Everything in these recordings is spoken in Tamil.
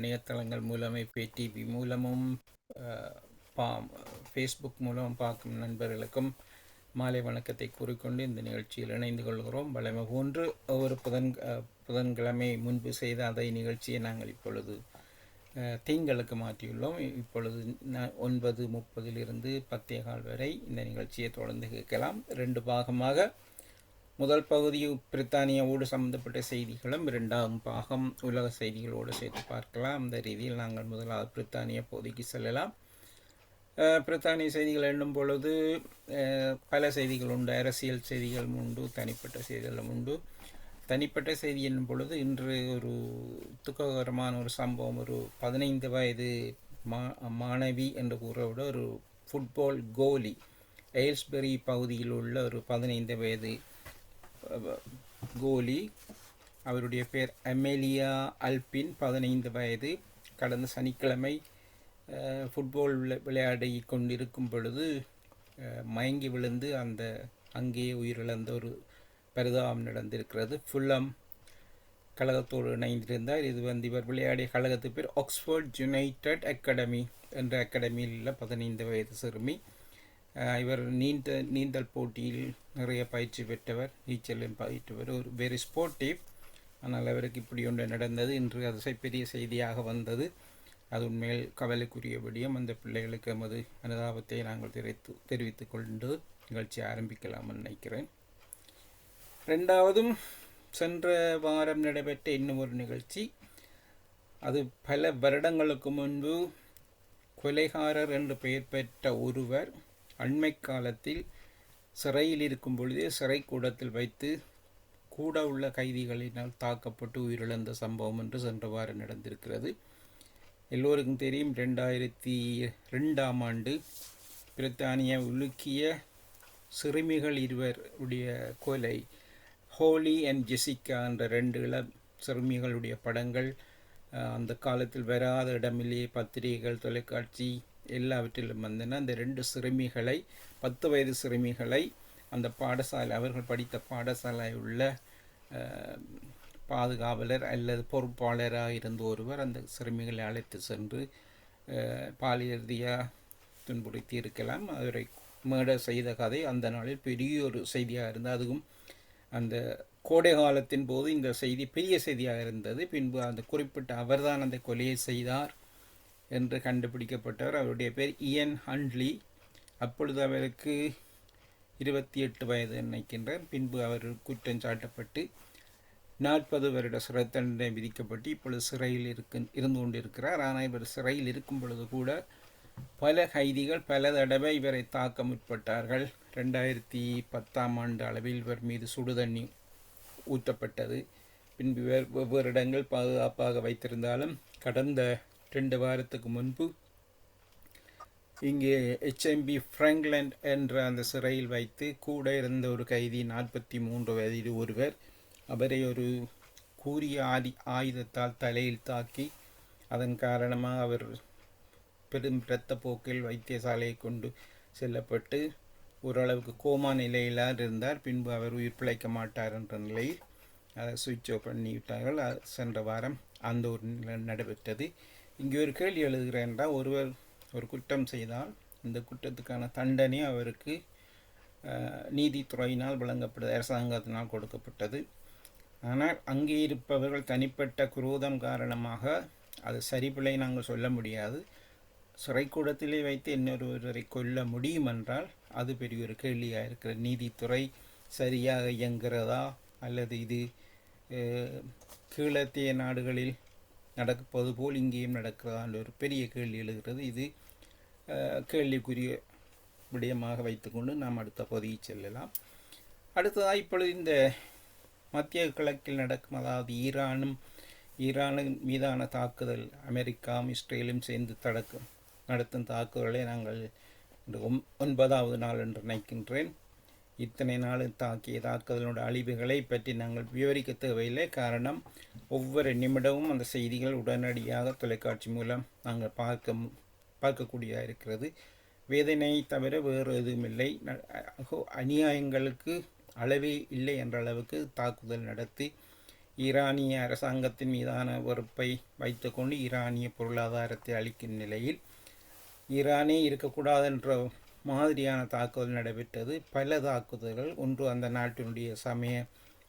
இணையதளங்கள் மூலம் டிவி மூலமும் ஃபேஸ்புக் மூலம் பார்க்கும் நண்பர்களுக்கும் மாலை வணக்கத்தை கூறிக்கொண்டு இந்த நிகழ்ச்சியில் இணைந்து கொள்கிறோம். வழமை போன்று ஒவ்வொரு புதன்கிழமை முன்பு செய்த அதே நிகழ்ச்சியை நாங்கள் இப்பொழுது திங்களுக்கு மாற்றியுள்ளோம். இப்பொழுது 9:30 10:15 வரை இந்த நிகழ்ச்சியை தொடர்ந்து கேட்கலாம். 2 பாகமாக முதல் பகுதி பிரித்தானியாவோடு சம்பந்தப்பட்ட செய்திகளும், 2ஆம் பாகம் உலக செய்திகளோடு சேர்த்து பார்க்கலாம். அந்த ரீதியில் நாங்கள் முதலாவது பிரித்தானிய பகுதிக்கு செல்லலாம். பிரித்தானிய செய்திகள் எண்ணும் பொழுது பல செய்திகள் உண்டு. அரசியல் செய்திகளும் உண்டு, தனிப்பட்ட செய்திகளும் உண்டு. தனிப்பட்ட செய்தி என்னும் பொழுது இன்று ஒரு துக்ககரமான ஒரு சம்பவம். ஒரு 15 வயது மாணவி என்று கூறவிட ஒரு ஃபுட்பால் கோலி, எயில்ஸ்பெரி பகுதியில் உள்ள ஒரு 15 வயது கோலி, அவருடைய பேர் அமெலியா அல்பின், 15 வயது, கடந்த சனிக்கிழமை ஃபுட்பால் விளையாடி கொண்டிருக்கும் பொழுது மயங்கி விழுந்து அங்கேயே உயிரிழந்த ஒரு பரிதாபம் நடந்திருக்கிறது. ஃபுல்லம் கழகத்தோடு இணைந்திருந்தார். இது இவர் விளையாடிய கழகத்து பேர் ஆக்ஸ்ஃபோர்ட் யுனைடெட் அகாடமி என்ற அகாடமியில் உள்ள 15 வயது சிறுமி. இவர் நீந்தல் போட்டியில் நிறைய பயிற்சி பெற்றவர், நீச்சலில் பயிற்றவர், ஒரு வெரி ஸ்போர்ட்டிவ். ஆனால் அவருக்கு இப்படி ஒன்று நடந்தது. இன்று அது பெரிய செய்தியாக வந்தது. அது உண்மையில் கவலைக்குரியபடியும் அந்த பிள்ளைகளுக்கு எமது அனுதாபத்தை நாங்கள் தெரிவித்துக் கொண்டு நிகழ்ச்சி ஆரம்பிக்கலாம் நினைக்கிறேன். 2ஆவதும் சென்ற வாரம் நடைபெற்ற இன்னும் ஒரு நிகழ்ச்சி. அது பல வருடங்களுக்கு முன்பு கொலைகாரர் என்று பெயர் பெற்ற ஒருவர் அண்மை காலத்தில் சிறையில் இருக்கும் பொழுதே சிறை கூடத்தில் வைத்து கூட உள்ள கைதிகளினால் தாக்கப்பட்டு உயிரிழந்த சம்பவம் என்று சென்ற வாரம் நடந்திருக்கிறது. எல்லோருக்கும் தெரியும், 2002ஆம் ஆண்டு பிரித்தானியா உலுக்கிய சிறுமிகள் 2 உடைய கொலை, ஹோலி அண்ட் ஜெசிகா என்ற 2 இளம் சிறுமிகளுடைய படங்கள் அந்த காலத்தில் வராத இடமிலேயே பத்திரிகைகள், தொலைக்காட்சி எல்லாவற்றிலும் வந்தன. அந்த 2 சிறுமிகளை, 10 வயது சிறுமிகளை, அந்த பாடசாலை, அவர்கள் படித்த பாடசாலை உள்ள பாதுகாவலர் அல்லது பொறுப்பாளராக இருந்த ஒருவர் அந்த சிறுமிகளை அழைத்து சென்று பாலியல் ரீதியாக துன்புறுத்தி இருக்கலாம். அவரை மர்டர் செய்த கதை அந்த நாளில் பெரிய ஒரு செய்தியாக இருந்தது. அதுவும் அந்த கோடை காலத்தின் போது இந்த செய்தி பெரிய செய்தியாக இருந்தது. பின்பு அந்த குறிப்பிட்ட அவர்தான் அந்த கொலையை செய்தார் என்று கண்டுபிடிக்கப்பட்டவர். அவருடைய பேர் இயன் ஹண்ட்லி. அப்பொழுது அவருக்கு 28 வயது நினைக்கின்றார். பின்பு அவர் குற்றம் சாட்டப்பட்டு 40 வருட சிறை தண்டனை விதிக்கப்பட்டு இப்பொழுது சிறையில் இருந்து கொண்டிருக்கிறார். ஆனால் இவர் சிறையில் இருக்கும் பொழுது கூட பல கைதிகள் பல தடவை இவரை தாக்க முற்பட்டார்கள். 2010ஆம் ஆண்டு அளவில் இவர் மீது சுடுதண்ணி ஊற்றப்பட்டது. பின்பு இவர் வெவ்வேறு இடங்கள் பாதுகாப்பாக வைத்திருந்தாலும் கடந்த 2 வாரத்துக்கு முன்பு இங்கே HMP ஃப்ராங்க்லேண்ட் என்ற அந்த சிறையில் வைத்து கூட இருந்த ஒரு கைதி 43 வயது ஒருவர், அவரை ஒரு கூரிய ஆயுதத்தால் தலையில் தாக்கி அதன் காரணமாக அவர் பெரும் இரத்த போக்கில் வைத்தியசாலையை கொண்டு செல்லப்பட்டு ஓரளவுக்கு கோமா நிலையில் இருந்தார். பின்பு அவர் உயிர் பிழைக்க மாட்டார் என்ற நிலையில் அதை சுவிட்ச் ஆஃப் பண்ணிவிட்டார்கள். சென்ற வாரம் அந்த ஒரு நிலை நடைபெற்றது. இங்கே ஒரு கேள்வி எழுதுகிறேன் என்றால், ஒருவர் ஒரு குற்றம் செய்தால் இந்த குற்றத்துக்கான தண்டனை அவருக்கு நீதித்துறையினால் வழங்கப்பட்டது, அரசாங்கத்தினால் கொடுக்கப்பட்டது. ஆனால் அங்கே இருப்பவர்கள் தனிப்பட்ட குரோதம் காரணமாக அது சரிபிழை நாங்கள் சொல்ல முடியாது. சிறைக்கூடத்திலே வைத்து இன்னொருவரை கொல்ல முடியும் என்றால் அது பெரிய ஒரு கேள்வியாக இருக்கிற. நீதித்துறை சரியாக இயங்குகிறதா அல்லது இது கீழத்திய நாடுகளில் நடப்பது போல் இங்கேயும் நடக்கிறதா என்ற ஒரு பெரிய கேள்வி எழுகிறது. இது கேள்விக்குரிய விடயமாக வைத்துக்கொண்டு நாம் அடுத்த பகுதியை செல்லலாம். அடுத்ததாக இப்பொழுது இந்த மத்திய கிழக்கில் நடக்கும், அதாவது ஈரானின் மீதான தாக்குதல், அமெரிக்காவும் இஸ்ரேலும் சேர்ந்து நடத்தும் தாக்குதலை நாங்கள் 9வது நாள் என்று நினைக்கின்றேன். இத்தனை நாள் தாக்கிய தாக்குதலோட அழிவுகளை பற்றி நாங்கள் விவரிக்க தேவையில்லை. காரணம், ஒவ்வொரு நிமிடமும் அந்த செய்திகள் உடனடியாக தொலைக்காட்சி மூலம் நாங்கள் பார்க்கக்கூடியதாக இருக்கிறது. வேதனையை தவிர வேறு எதுவும் இல்லை. அநியாயங்களுக்கு அளவே இல்லை என்ற அளவுக்கு தாக்குதல் நடத்தி ஈரானிய அரசாங்கத்தின் மீதான வெறுப்பை வைத்துக்கொண்டு ஈரானிய பொருளாதாரத்தை அளிக்கும் நிலையில் ஈரானே இருக்கக்கூடாது என்ற மாதிரியான தாக்குதல் நடைபெற்றது. பல தாக்குதல்கள், ஒன்று அந்த நாட்டினுடைய சமய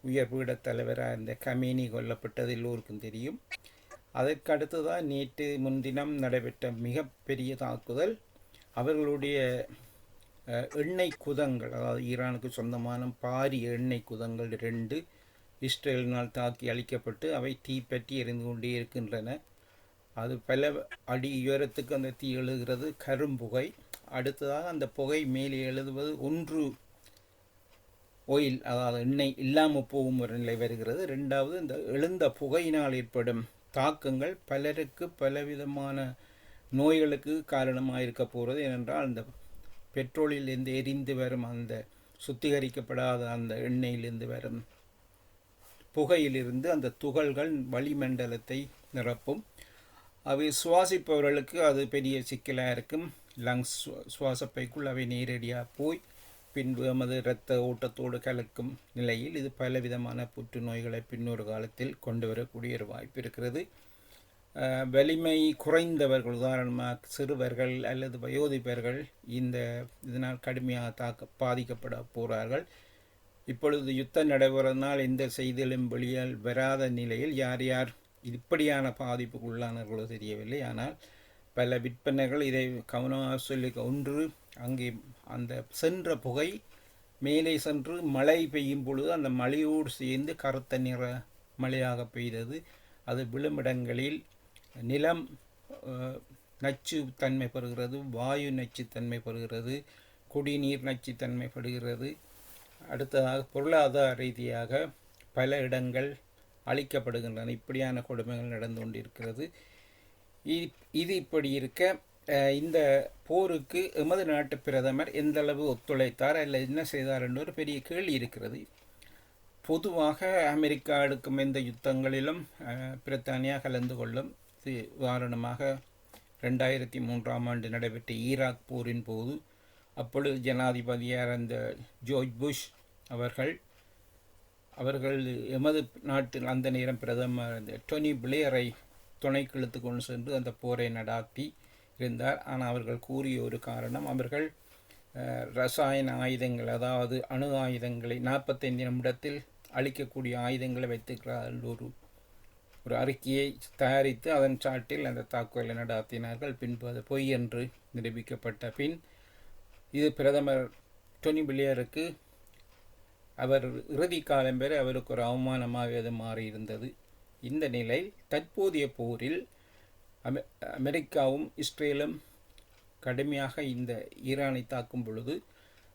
உயர்பீட தலைவராக இருந்த கமேனி கொல்லப்பட்டது எல்லோருக்கும் தெரியும். அதற்கு அடுத்ததான் நேற்று முன்தினம் நடைபெற்ற மிகப்பெரிய தாக்குதல் அவர்களுடைய எண்ணெய் குதங்கள், அதாவது ஈரானுக்கு சொந்தமான பாரிய எண்ணெய் குதங்கள் 2 இஸ்ரேலினால் தாக்கி அழிக்கப்பட்டு அவை தீப்பற்றி எரிந்து கொண்டே இருக்கின்றன. அது பல அடி உயரத்துக்கு அந்த தீ எழுகிறது, கரும்புகை. அடுத்ததாக அந்த புகை மேலே எழுதுவது ஒன்று ஒயில், அதாவது எண்ணெய் இல்லாமல் போகும் ஒரு நிலை வருகிறது. 2வது இந்த எழுந்த புகையினால் ஏற்படும் தாக்கங்கள் பலருக்கு பலவிதமான நோய்களுக்கு காரணமாக இருக்க போகிறது. ஏனென்றால் அந்த பெட்ரோலிலிருந்து எரிந்து வரும் அந்த சுத்திகரிக்கப்படாத அந்த எண்ணெயிலிருந்து வரும் புகையிலிருந்து அந்த துகள்கள் வளிமண்டலத்தை நிரப்பும். அவை சுவாசிப்பவர்களுக்கு அது பெரிய சிக்கலாக இருக்கும். லங்ஸ் சுவாசப்பைக்குள் அவை நேரடியாக போய் பின்பு நமது இரத்த ஓட்டத்தோடு கலக்கும் நிலையில் இது பலவிதமான புற்றுநோய்களை பின்னொரு காலத்தில் கொண்டு வரக்கூடிய ஒரு வாய்ப்பு இருக்கிறது. வலிமை குறைந்தவர்கள், உதாரணமாக சிறுவர்கள் அல்லது வயோதிபர்கள் இதனால் கடுமையாக பாதிக்கப்பட போகிறார்கள். இப்பொழுது யுத்தம் நடைபெறனால் எந்த செய்திகளும் வெளியால் வராத நிலையில் யார் யார் இப்படியான பாதிப்புக்கு உள்ளானர்களோ தெரியவில்லை. ஆனால் பல விற்பனைகள் இதை கவனமாக சொல்லி, ஒன்று அங்கே அந்த சென்ற புகை மேலே சென்று மழை பெய்யும் பொழுது அந்த மழையோடு சேர்ந்து கருத்த நிற மழையாக பெய்தது. அது விழுமிடங்களில் நிலம் நச்சு தன்மை பெறுகிறது, வாயு நச்சுத்தன்மை பெறுகிறது, குடிநீர் நச்சுத்தன்மை பெறுகிறது. அடுத்ததாக பொருளாதார ரீதியாக பல இடங்கள் அழிக்கப்படுகின்றன. இப்படியான கொடுமைகள் நடந்து கொண்டிருக்கிறது. இது இப்படி இருக்க இந்த போருக்கு எமது நாட்டு பிரதமர் எந்த அளவு ஒத்துழைத்தார் அல்ல என்ன செய்தார் என்ற ஒரு பெரிய கேள்வி இருக்கிறது. பொதுவாக அமெரிக்கா எடுக்கும் எந்த யுத்தங்களிலும் பிரித்தானியா கலந்து கொள்ளும். உதாரணமாக 2003ஆம் ஆண்டு நடைபெற்ற ஈராக் போரின் போது அப்பொழுது ஜனாதிபதியார் அந்த ஜோர்ஜ் புஷ் அவர்கள் எமது நாட்டில் அந்த நேரம் பிரதமர் டோனி பிளேயரை துணைக்கு இழுத்து கொண்டு சென்று அந்த போரை நடாத்தி இருந்தார். ஆனால் அவர்கள் கூறிய ஒரு காரணம், அவர்கள் ரசாயன ஆயுதங்கள், அதாவது அணு ஆயுதங்களை 45 நிமிடத்தில் அழிக்கக்கூடிய ஆயுதங்களை வைத்திருக்கிறார்கள் ஒரு அறிக்கையை தயாரித்து அதன் சாட்டில் அந்த தாக்குதலை நடாத்தினார்கள். பின்பு அது பொய் என்று நிரூபிக்கப்பட்ட பின் இது பிரதமர் டோனி பிளேயருக்கு அவர் இறுதி காலம் பெற அவருக்கு ஒரு அவமானமாக அது மாறியிருந்தது. இந்த நிலையில் தற்போதைய போரில் அமெரிக்காவும் இஸ்ரேலும் கடுமையாக இந்த ஈரானை தாக்கும் பொழுது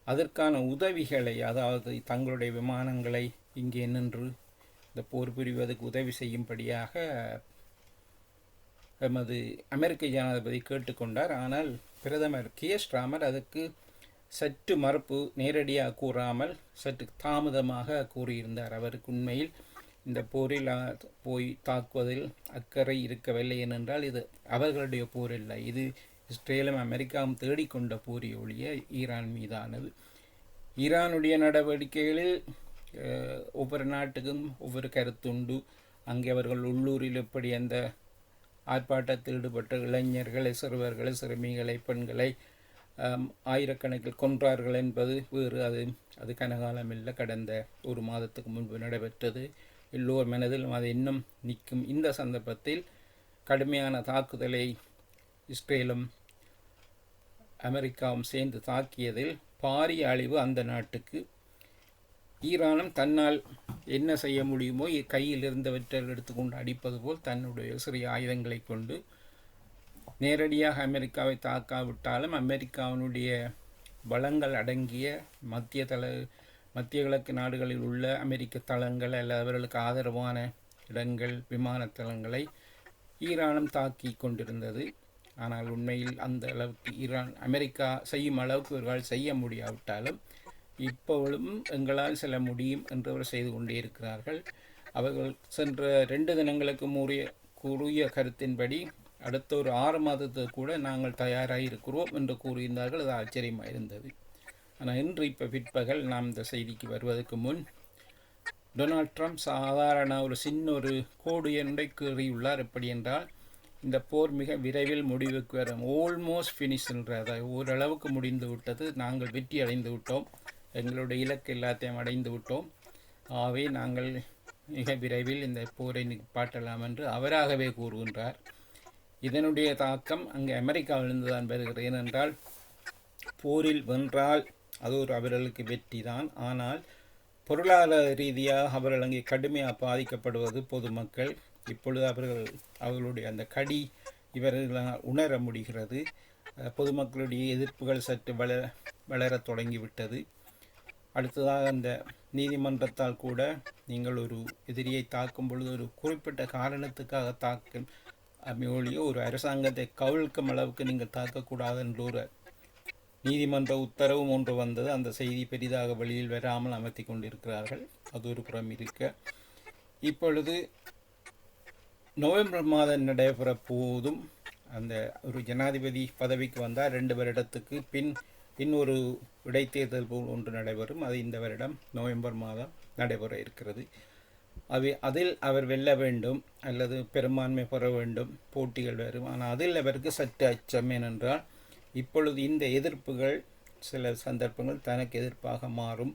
அதற்கான உதவிகளை, அதாவது தங்களுடைய விமானங்களை இங்கே நின்று இந்த போர் புரிவதற்கு உதவி செய்யும்படியாக எமது அமெரிக்க ஜனாதிபதி கேட்டுக்கொண்டார். ஆனால் பிரதமர் கியர் ஸ்டார்மர் அதுக்கு சற்று மறுப்பு, நேரடியாக கூறாமல் சற்று தாமதமாக கூறியிருந்தார். அவருக்கு உண்மையில் இந்த போரில் போய் தாக்குவதில் அக்கறை இருக்கவில்லை. ஏனென்றால் இது அவர்களுடைய போர் இல்லை, இது இஸ்ரேலும் அமெரிக்காவும் தேடிக்கொண்ட போரை ஒழிய ஈரான் மீதானது. ஈரானுடைய நடவடிக்கைகளில் ஒவ்வொரு நாட்டுக்கும் ஒவ்வொரு கருத்துண்டு. அங்கே அவர்கள் உள்ளூரில் எப்படி அந்த ஆர்ப்பாட்டத்தில் ஈடுபட்ட இளைஞர்களை, சிறுவர்களை, சிறுமிகளை, பெண்களை ஆயிரக்கணக்கில் கொன்றார்கள் என்பது வேறு. அது கனகாலம் இல்லை, கடந்த ஒரு மாதத்துக்கு முன்பு நடைபெற்றது. எல்லோர் மனதிலும் அது இன்னும் நிற்கும். இந்த சந்தர்ப்பத்தில் கடுமையான தாக்குதலை இஸ்ரேலும் அமெரிக்காவும் சேர்ந்து தாக்கியதில் பாரிய அழிவு அந்த நாட்டுக்கு. ஈரானும் தன்னால் என்ன செய்ய முடியுமோ கையில் இருந்தவற்றை எடுத்துக்கொண்டு அடிப்பது போல் தன்னுடைய சிறிய ஆயுதங்களை கொண்டு நேரடியாக அமெரிக்காவை தாக்காவிட்டாலும் அமெரிக்காவினுடைய வளங்கள் அடங்கிய மத்திய கிழக்கு நாடுகளில் உள்ள அமெரிக்க தளங்கள் அல்லது அவர்களுக்கு ஆதரவான இடங்கள், விமான தளங்களை ஈரானும் தாக்கி கொண்டிருந்தது. ஆனால் உண்மையில் அந்த அளவுக்கு அமெரிக்கா செய்யும் அளவுக்கு இவர்கள் செய்ய முடியாவிட்டாலும் இப்பொழுதும் எங்களால் செல்ல முடியும் என்றவர் செய்து கொண்டே இருக்கிறார்கள். அவர்கள் சென்ற 2 தினங்களுக்கு கூறிய கருத்தின்படி அடுத்த ஒரு 6 மாதத்துக்கு கூட நாங்கள் தயாராக இருக்கிறோம் என்று கூறியிருந்தார்கள். அது ஆச்சரியமாக இருந்தது. ஆனால் இன்று பிற்பகல் நாம் இந்த செய்திக்கு வருவதற்கு முன் டொனால்ட் ட்ரம்ப் சாதாரண ஒரு சின்ன ஒரு கோடு எண்ணை கீறியுள்ளார். எப்படி என்றால், இந்த போர் மிக விரைவில் முடிவுக்கு வரும், ஆல்மோஸ்ட் ஃபினிஷ்ன்றது, ஓரளவுக்கு முடிந்து விட்டது, நாங்கள் வெற்றி அடைந்து விட்டோம், எங்களுடைய இலக்கு எல்லாத்தையும் அடைந்து விட்டோம், ஆகவே நாங்கள் மிக விரைவில் இந்த போரை நிப்பாட்டலாம் என்று அவராகவே கூறுகின்றார். இதனுடைய தாக்கம் அங்கே அமெரிக்காவிலிருந்து தான் வருகிறது. ஏனென்றால் போரில் வென்றால் அது ஒரு அவர்களுக்கு வெற்றி தான். ஆனால் பொருளாதார ரீதியாக அவர்கள் அங்கே கடுமையாக பாதிக்கப்படுவது பொதுமக்கள். இப்பொழுது அவர்களுடைய அந்த கடி இவர்களால் உணர முடிகிறது. பொதுமக்களுடைய எதிர்ப்புகள் சற்று வளர தொடங்கிவிட்டது. அடுத்ததாக அந்த நீதிமன்றத்தால் கூட நீங்கள் ஒரு எதிரியை தாக்கும் பொழுது ஒரு குறிப்பிட்ட காரணத்துக்காக தாக்கும் ஒழிய ஒரு அரசாங்கத்தை கவிழ்க்கும் அளவுக்கு நீங்கள் தாக்கக்கூடாது என்ற ஒரு நீதிமன்ற உத்தரவும் ஒன்று வந்தது. அந்த செய்தி பெரிதாக வெளியில் வராமல் அமர்த்தி கொண்டிருக்கிறார்கள். அது ஒரு புறம் இருக்க, இப்பொழுது நவம்பர் மாதம் நடைபெற போதும் அந்த ஒரு ஜனாதிபதி பதவிக்கு வந்தால் 2 வருடத்துக்கு பின் ஒரு இடைத்தேர்தல் போல் ஒன்று நடைபெறும். அது இந்த வருடம் நவம்பர் மாதம் நடைபெற இருக்கிறது. அதில் அவர் வெல்ல வேண்டும் அல்லது பெரும்பான்மை பெற வேண்டும், போட்டிகள் வரும். ஆனால் அதில் அவருக்கு சற்று அச்சம். ஏனென்றால் இப்பொழுது இந்த எதிர்ப்புகள் சில சந்தர்ப்பங்கள் தனக்கு எதிர்ப்பாக மாறும்.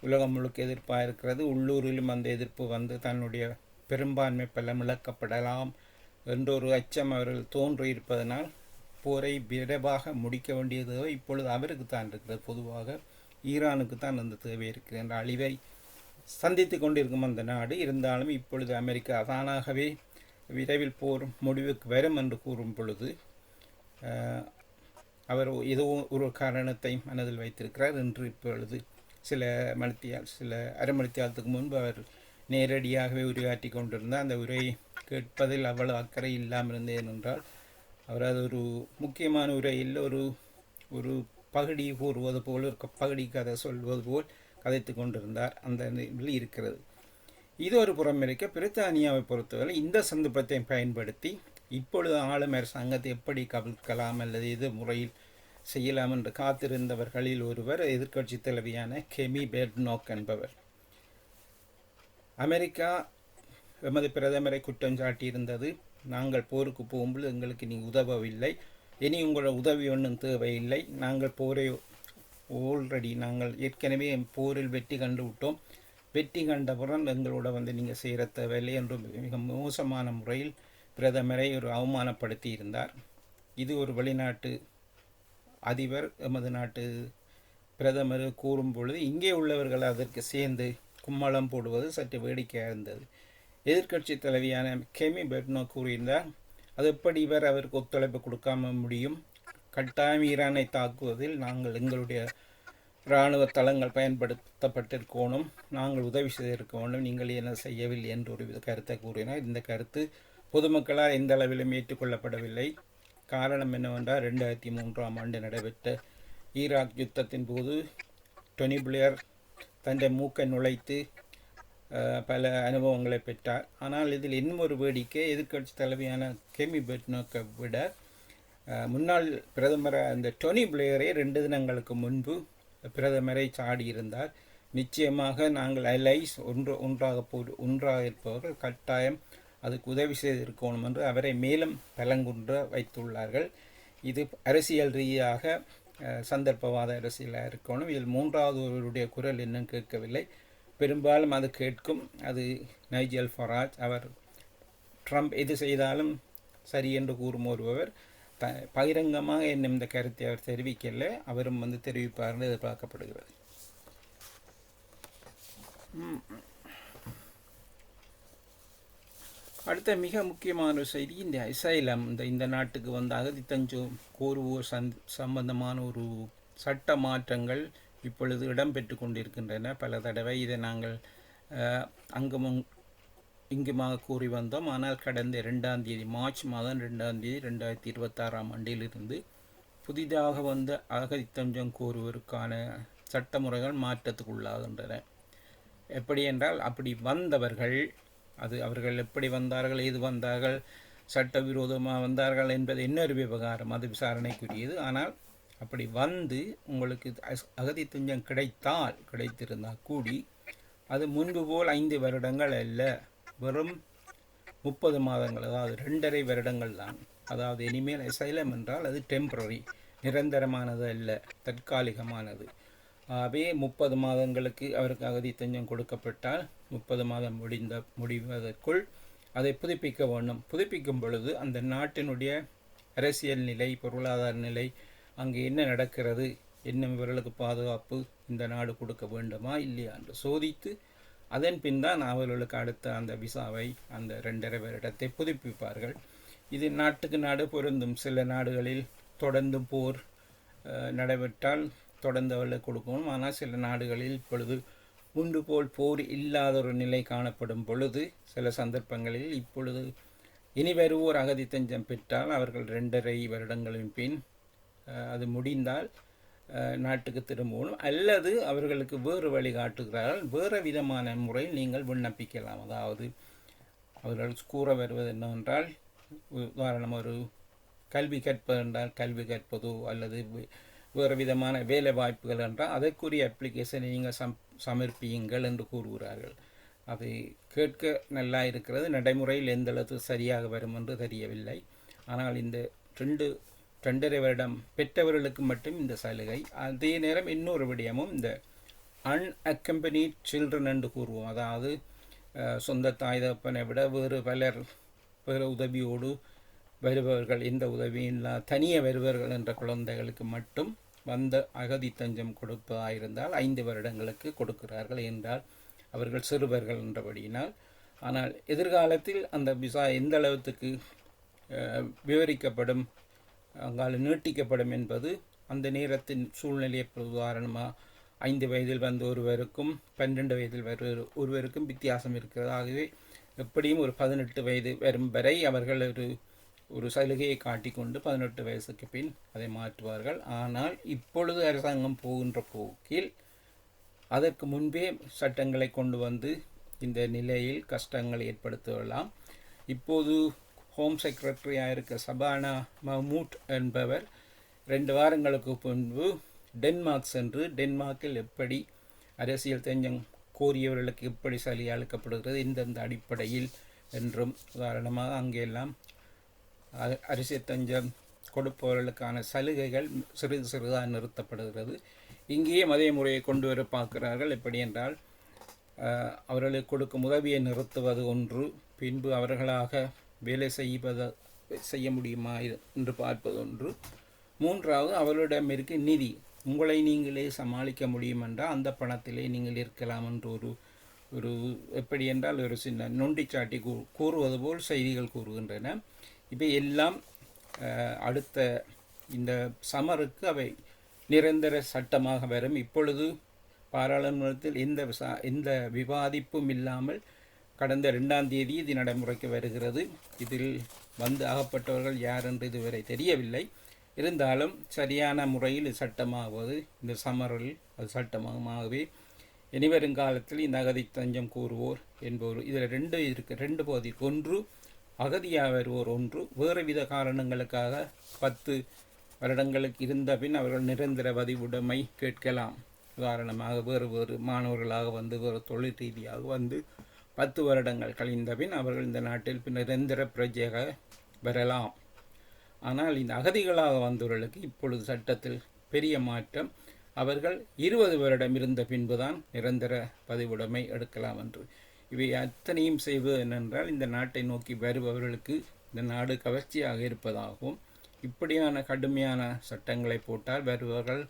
உலகம் முழுக்க எதிர்ப்பாக இருக்கிறது. உள்ளூரிலும் அந்த எதிர்ப்பு வந்து தன்னுடைய பெரும்பான்மை பலம் இழக்கப்படலாம் என்றொரு அச்சம் அவர்கள் தோன்றியிருப்பதனால் போரை விரைவாக முடிக்க வேண்டிய தேவை இப்பொழுது அவருக்கு தான் இருக்கிறது. பொதுவாக ஈரானுக்கு தான் அந்த தேவை இருக்கிறது என்ற அழிவை சந்தித்து கொண்டிருக்கும் அந்த நாடு. இருந்தாலும் இப்பொழுது அமெரிக்கா தானாகவே விரைவில் போர் முடிவுக்கு வரும் என்று கூறும் பொழுது அவர் ஏதோ ஒரு காரணத்தை மனதில் வைத்திருக்கிறார் என்று இப்பொழுது சில அரை மணித்தியாலத்துக்கு முன்பு அவர் நேரடியாகவே உரையாற்றி கொண்டிருந்தார். அந்த உரையை கேட்பதில் அவ்வளவு அக்கறை இல்லாமல் இருந்தேன் என்றால் அவர் அது ஒரு முக்கியமான உரையில் ஒரு பகுடி கூறுவது போல், ஒரு பகுடி கதை சொல்வது போல் கதைத்து கொண்டிருந்தார். அந்த நிலையில் இருக்கிறது. இது ஒரு புறம் இருக்க, பிரித்தானியாவை பொறுத்தவரை இந்த சந்தர்ப்பத்தை பயன்படுத்தி இப்பொழுது ஆளும் அரசாங்கத்தை எப்படி கவிழ்க்கலாம் அல்லது எது முறையில் செய்யலாம் என்று காத்திருந்தவர்களில் ஒருவர் எதிர்க்கட்சி தலைவியான கெமி பெர்னோக் என்பவர். அமெரிக்கா எமது பிரதமரை குற்றம் சாட்டியிருந்தது, நாங்கள் போருக்கு போகும்போது எங்களுக்கு நீ உதவவில்லை, இனி உங்களோட உதவி ஒன்றும் தேவையில்லை, நாங்கள் போரை நாங்கள் ஏற்கனவே போரில் வெற்றி கண்டு விட்டோம், வெற்றி கண்டபுறம் எங்களோட வந்து நீங்கள் செய்கிற தேவையில்லை என்று மிக மோசமான முறையில் பிரதமரை ஒரு அவமானப்படுத்தி இருந்தார். இது ஒரு வெளிநாட்டு அதிபர் எமது நாட்டு பிரதமர் கூறும் பொழுது இங்கே உள்ளவர்கள் அதற்கு சேர்ந்து கும்மளம் போடுவது சற்று வேடிக்கையாக இருந்தது. எதிர்க்கட்சி தலைவியான கெமி பெர்னோ கூறியிருந்தார், அது எப்படி இவர் அவருக்கு ஒத்துழைப்பு கொடுக்காம முடியும், கட்டாயம் ஈரானை தாக்குவதில் நாங்கள் எங்களுடைய இராணுவ தளங்கள் பயன்படுத்தப்பட்டிருக்கணும், நாங்கள் உதவி செய்திருக்க வேண்டும், நீங்கள் என்ன செய்யவில்லை என்று ஒரு கருத்தை கூறினார். இந்த கருத்து பொதுமக்களால் எந்த அளவிலும் ஏற்றுக்கொள்ளப்படவில்லை. காரணம் என்னவென்றால் 2003ஆம் ஆண்டு நடைபெற்ற ஈராக் யுத்தத்தின் போது டொனி பிளேயர் தன்னை மூக்கை நுழைத்து பல அனுபவங்களை பெற்றார். ஆனால் இதில் இன்னும் ஒரு வேடிக்கை, எதிர்க்கட்சி தலைவியான கெமி பெர்னோக்கை விட முன்னாள் பிரதமர் அந்த டொனி பிளேயரை 2 தினங்களுக்கு முன்பு பிரதமரை சாடியிருந்தார். நிச்சயமாக நாங்கள் அலைஸ் ஒன்றாக இருப்பவர்கள் கட்டாயம் அதுக்கு உதவி செய்திருக்கணும் என்று அவரை மேலும் பலங்குன்ற வைத்துள்ளார்கள். இது அரசியல் ரீதியாக சந்தர்ப்பவாத அரசியலாக இருக்கணும். இதில் 3வது ஒருவருடைய குரல் இன்னும் கேட்கவில்லை. பெரும்பாலும் அது கேட்கும், அது நைஜல் ஃபராஜ். அவர் ட்ரம்ப் எது செய்தாலும் சரி என்று கூறும் ஒருவர். பகிரங்கமாக என்னும் இந்த கருத்தை அவர் தெரிவிக்கல, அவரும் வந்து தெரிவிப்பார் எதிர்பார்க்கப்படுகிறது. அடுத்த மிக முக்கியமான செய்தி, இந்த அசைலம் இந்த நாட்டுக்கு வந்து அகதி தஞ்சம் கோருவோர் சம்பந்தமான ஒரு சட்ட மாற்றங்கள் இப்பொழுது இடம்பெற்று கொண்டிருக்கின்றன. பல தடவை இதை நாங்கள் அங்குமும் இங்குமாக கூறி வந்தோம். ஆனால் கடந்த 2ஆம் தேதி மார்ச் மாதம் 2ஆம் தேதி 2026ஆம் ஆண்டிலிருந்து புதிதாக வந்த அகதி தஞ்சம் கோருவோருக்கான சட்டமுறைகள் மாற்றத்துக்குள்ளாகின்றன. எப்படி என்றால், அப்படி வந்தவர்கள் அவர்கள் எப்படி வந்தார்கள், ஏது வந்தார்கள், சட்டவிரோதமாக வந்தார்கள் என்பது இன்னொரு விவகாரம், அது விசாரணைக்குரியது. ஆனால் அப்படி வந்து உங்களுக்கு அகதி தஞ்சம் கிடைத்திருந்தால் கூடி அது முன்பு போல் 5 வருடங்கள் அல்ல, வெறும் 30 மாதங்கள், அதாவது 2.5 வருடங்கள் தான். அதாவது இனிமேல் அசைலம் என்றால் அது டெம்பரரி, நிரந்தரமானது அல்ல, தற்காலிகமானது. ஆகவே 30 மாதங்களுக்கு அவருக்கு அகதி தஞ்சம் கொடுக்கப்பட்டால் 30 மாதம் முடிவதற்குள் அதை புதுப்பிக்க வேண்டும். புதுப்பிக்கும் பொழுது அந்த நாட்டினுடைய அரசியல் நிலை, பொருளாதார நிலை, அங்கே என்ன நடக்கிறது, என்ன இவர்களுக்கு பாதுகாப்பு இந்த நாடு கொடுக்க வேண்டுமா இல்லையா என்று சோதித்து அதன் பின் தான் அவர்களுக்கு அடுத்த அந்த விசாவை, அந்த 2.5 வருடத்தை புதுப்பிப்பார்கள். இது நாட்டுக்கு நாடு பொருந்தும். சில நாடுகளில் தொடர்ந்து போர் நடைபெற்றால் தொடர்ந்து அவர்களுக்கு கொடுக்கணும். ஆனால் சில நாடுகளில் இப்பொழுது முன்பு போல் போர் இல்லாத ஒரு நிலை காணப்படும் பொழுது சில சந்தர்ப்பங்களில் இப்பொழுது இனி வருவோர் அகதி தஞ்சம் பெற்றால் அவர்கள் 2.5 வருடங்களின் பின் அது முடிந்தால் நாட்டுக்கு திரும்பணும், அல்லது அவர்களுக்கு வேறு வழி காட்டுகிறார்கள். வேறு விதமான முறையில் நீங்கள் விண்ணப்பிக்கலாம். அதாவது அவர்கள் கூற வருவது என்னவென்றால், உதாரணம் ஒரு கல்வி கற்பது என்றால் கல்வி கற்பதோ, அல்லது வேறு விதமான வேலை வாய்ப்புகள் என்றால் அதற்குரிய அப்ளிகேஷனை நீங்கள் சமர்ப்பியுங்கள் என்று கூறுகிறார்கள். அது கேட்க நல்லா இருக்கிறது, நடைமுறையில் எந்த அளவுக்கு சரியாக வரும் என்று தெரியவில்லை. ஆனால் இந்த 2.5 வருடம் பெற்றவர்களுக்கு மட்டும் இந்த சலுகை. அதே நேரம் இன்னொரு விடயமும், இந்த அன்அக்கம்பனிட் சில்ட்ரன் என்று கூறுவோம். அதாவது சொந்த தாய் தகப்பனை விட வேறு உதவியோடு வருபவர்கள், எந்த உதவியும் இல்லா தனியே வருபவர்கள் என்ற குழந்தைகளுக்கு மட்டும் வந்த அகதி தஞ்சம் கொடுப்பதாயிருந்தால் 5 வருடங்களுக்கு கொடுக்கிறார்கள் என்றால் அவர்கள் சிறுவர்கள் என்றபடியினால். ஆனால் எதிர்காலத்தில் அந்த விசா எந்த அளவுக்கு விவரிக்கப்படும், அங்கால நீட்டிக்கப்படும் என்பது அந்த நேரத்தின் சூழ்நிலையை. உதாரணமாக 5 வயதில் வந்த ஒருவருக்கும் 12 வயதில் ஒருவருக்கும் வித்தியாசம் இருக்கிறது. ஆகவே எப்படியும் ஒரு 18 வயது வரும் வரை அவர்கள் ஒரு சலுகையை காட்டிக்கொண்டு 18 வயசுக்கு பின் அதை மாற்றுவார்கள். ஆனால் இப்பொழுது அரசாங்கம் போகின்ற போக்கில் அதற்கு முன்பே சட்டங்களை கொண்டு வந்து இந்த நிலையில் கஷ்டங்களை ஏற்படுத்தலாம். இப்போது ஹோம் செக்ரட்டரியாக இருக்க சபானா மஹ்மூட் என்பவர் 2 வாரங்களுக்கு முன்பு டென்மார்க் சென்று, டென்மார்க்கில் எப்படி அரசியல் தஞ்சம் கோரியவர்களுக்கு எப்படி சலுகை அளிக்கப்படுகிறது, எந்தெந்த அடிப்படையில் என்றும், உதாரணமாக அங்கெல்லாம் அரசியல் தஞ்சம் கொடுப்பவர்களுக்கான சலுகைகள் சிறிதாக நிறுத்தப்படுகிறது. இங்கேயும் அதே முறையை கொண்டு வர பார்க்கிறார்கள். எப்படி என்றால், அவர்களுக்கு கொடுக்கும் உதவியை நிறுத்துவது ஒன்று, பின்பு அவர்களாக வேலை செய்ய முடியுமா என்று பார்ப்பது ஒன்று, மூன்றாவது அவர்களிடம் இருக்க நிதி, உங்களை நீங்களே சமாளிக்க முடியும் என்றால் அந்த பணத்திலே நீங்கள் இருக்கலாம் என்று ஒரு எப்படி என்றால் ஒரு சின்ன நொண்டிச்சாட்டி கூறுவது போல் செய்திகள் கூறுகின்றன. இவை எல்லாம் அடுத்த இந்த சமருக்கு அவை நிரந்தர சட்டமாக வரும். இப்பொழுது பாராளுமன்றத்தில் எந்த விவாதிப்பும் இல்லாமல் கடந்த 2ஆம் தேதி இது நடைமுறைக்கு வருகிறது. இதில் வந்து அகப்பட்டவர்கள் யார் என்று இதுவரை தெரியவில்லை. இருந்தாலும் சரியான முறையில் சட்டமாகுவது இந்த சமரில் அது சட்டமாகவே இனிவரும் காலத்தில் இந்த அகதி தஞ்சம் கூறுவோர் என்பவர் இதில் 2 பகுதி. ஒன்று அகதியாக வருவோர், ஒன்று வேறு வித காரணங்களுக்காக 10 வருடங்களுக்கு இருந்த பின் அவர்கள் நிரந்தர பதிவுடைமை கேட்கலாம். உதாரணமாக வேறு மாணவர்களாக வந்து வேறு தொழில் ரீதியாக வந்து 10 வருடங்கள் கழிந்த பின் அவர்கள் இந்த நாட்டில் நிரந்தர பிரஜையாக வரலாம். ஆனால் இந்த அகதிகளாக வந்தவர்களுக்கு இப்பொழுது சட்டத்தில் பெரிய மாற்றம். அவர்கள் 20 வருடம் இருந்த பின்புதான் நிரந்தர பதிவுடைமை எடுக்கலாம் என்று. இவை அத்தனையும் செய்வது என்னென்றால், இந்த நாட்டை நோக்கி வருபவர்களுக்கு இந்த நாடு கவர்ச்சியாக இருப்பதாகவும், இப்படியான கடுமையான சட்டங்களை போட்டால் வருபவர்கள்